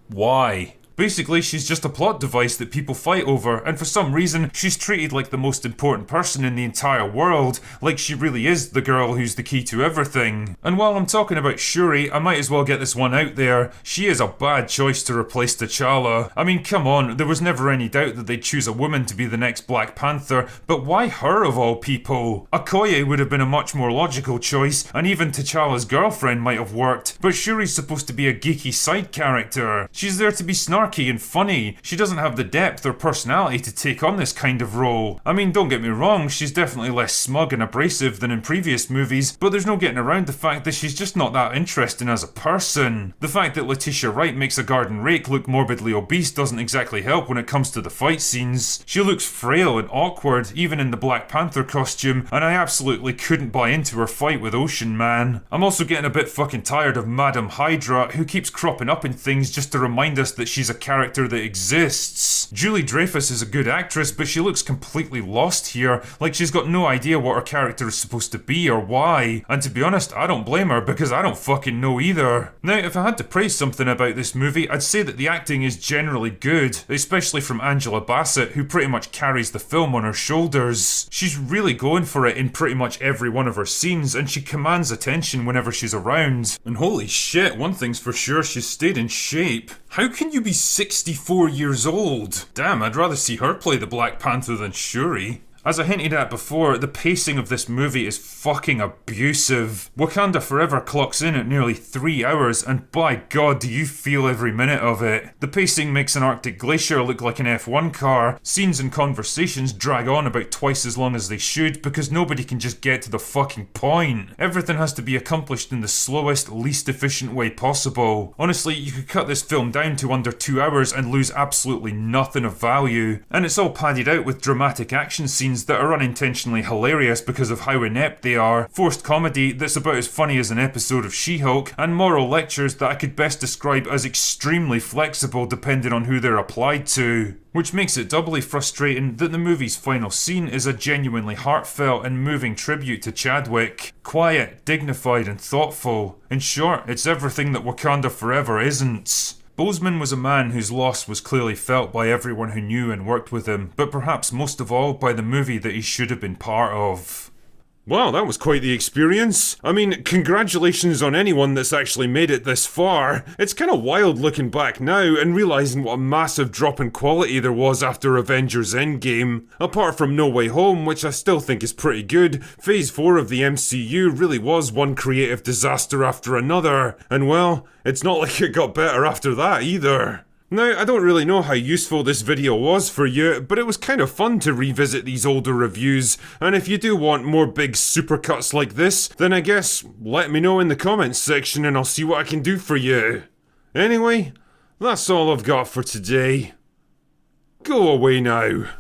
Why? Basically, she's just a plot device that people fight over, and for some reason, she's treated like the most important person in the entire world, like she really is the girl who's the key to everything. And while I'm talking about Shuri, I might as well get this one out there. She is a bad choice to replace T'Challa. I mean, come on, there was never any doubt that they'd choose a woman to be the next Black Panther, but why her of all people? Okoye would have been a much more logical choice, and even T'Challa's girlfriend might have worked, but Shuri's supposed to be a geeky side character. She's there to be snarky and funny. She doesn't have the depth or personality to take on this kind of role. I mean, don't get me wrong, she's definitely less smug and abrasive than in previous movies, but there's no getting around the fact that she's just not that interesting as a person. The fact that Letitia Wright makes a garden rake look morbidly obese doesn't exactly help when it comes to the fight scenes. She looks frail and awkward, even in the Black Panther costume, and I absolutely couldn't buy into her fight with Ocean Man. I'm also getting a bit fucking tired of Madam Hydra, who keeps cropping up in things just to remind us that she's a character that exists. Julie Dreyfus is a good actress, but she looks completely lost here, like she's got no idea what her character is supposed to be or why. And to be honest, I don't blame her, because I don't fucking know either. Now, if I had to praise something about this movie, I'd say that the acting is generally good, especially from Angela Bassett, who pretty much carries the film on her shoulders. She's really going for it in pretty much every one of her scenes, and she commands attention whenever she's around. And holy shit, one thing's for sure, she's stayed in shape. How can you be 64 years old? Damn, I'd rather see her play the Black Panther than Shuri. As I hinted at before, the pacing of this movie is fucking abusive. Wakanda Forever clocks in at nearly 3 hours, and by god do you feel every minute of it. The pacing makes an Arctic glacier look like an F1 car. Scenes and conversations drag on about twice as long as they should, because nobody can just get to the fucking point. Everything has to be accomplished in the slowest, least efficient way possible. Honestly, you could cut this film down to under 2 hours and lose absolutely nothing of value. And it's all padded out with dramatic action scenes that are unintentionally hilarious because of how inept they are, forced comedy that's about as funny as an episode of She-Hulk, and moral lectures that I could best describe as extremely flexible depending on who they're applied to. Which makes it doubly frustrating that the movie's final scene is a genuinely heartfelt and moving tribute to Chadwick. Quiet, dignified and thoughtful. In short, it's everything that Wakanda Forever isn't. Boseman was a man whose loss was clearly felt by everyone who knew and worked with him, but perhaps most of all by the movie that he should have been part of. Wow, that was quite the experience. I mean, congratulations on anyone that's actually made it this far. It's kind of wild looking back now and realising what a massive drop in quality there was after Avengers Endgame. Apart from No Way Home, which I still think is pretty good, Phase 4 of the MCU really was one creative disaster after another. And well, it's not like it got better after that either. Now, I don't really know how useful this video was for you, but it was kind of fun to revisit these older reviews, and if you do want more big supercuts like this, then I guess let me know in the comments section and I'll see what I can do for you. Anyway, that's all I've got for today. Go away now.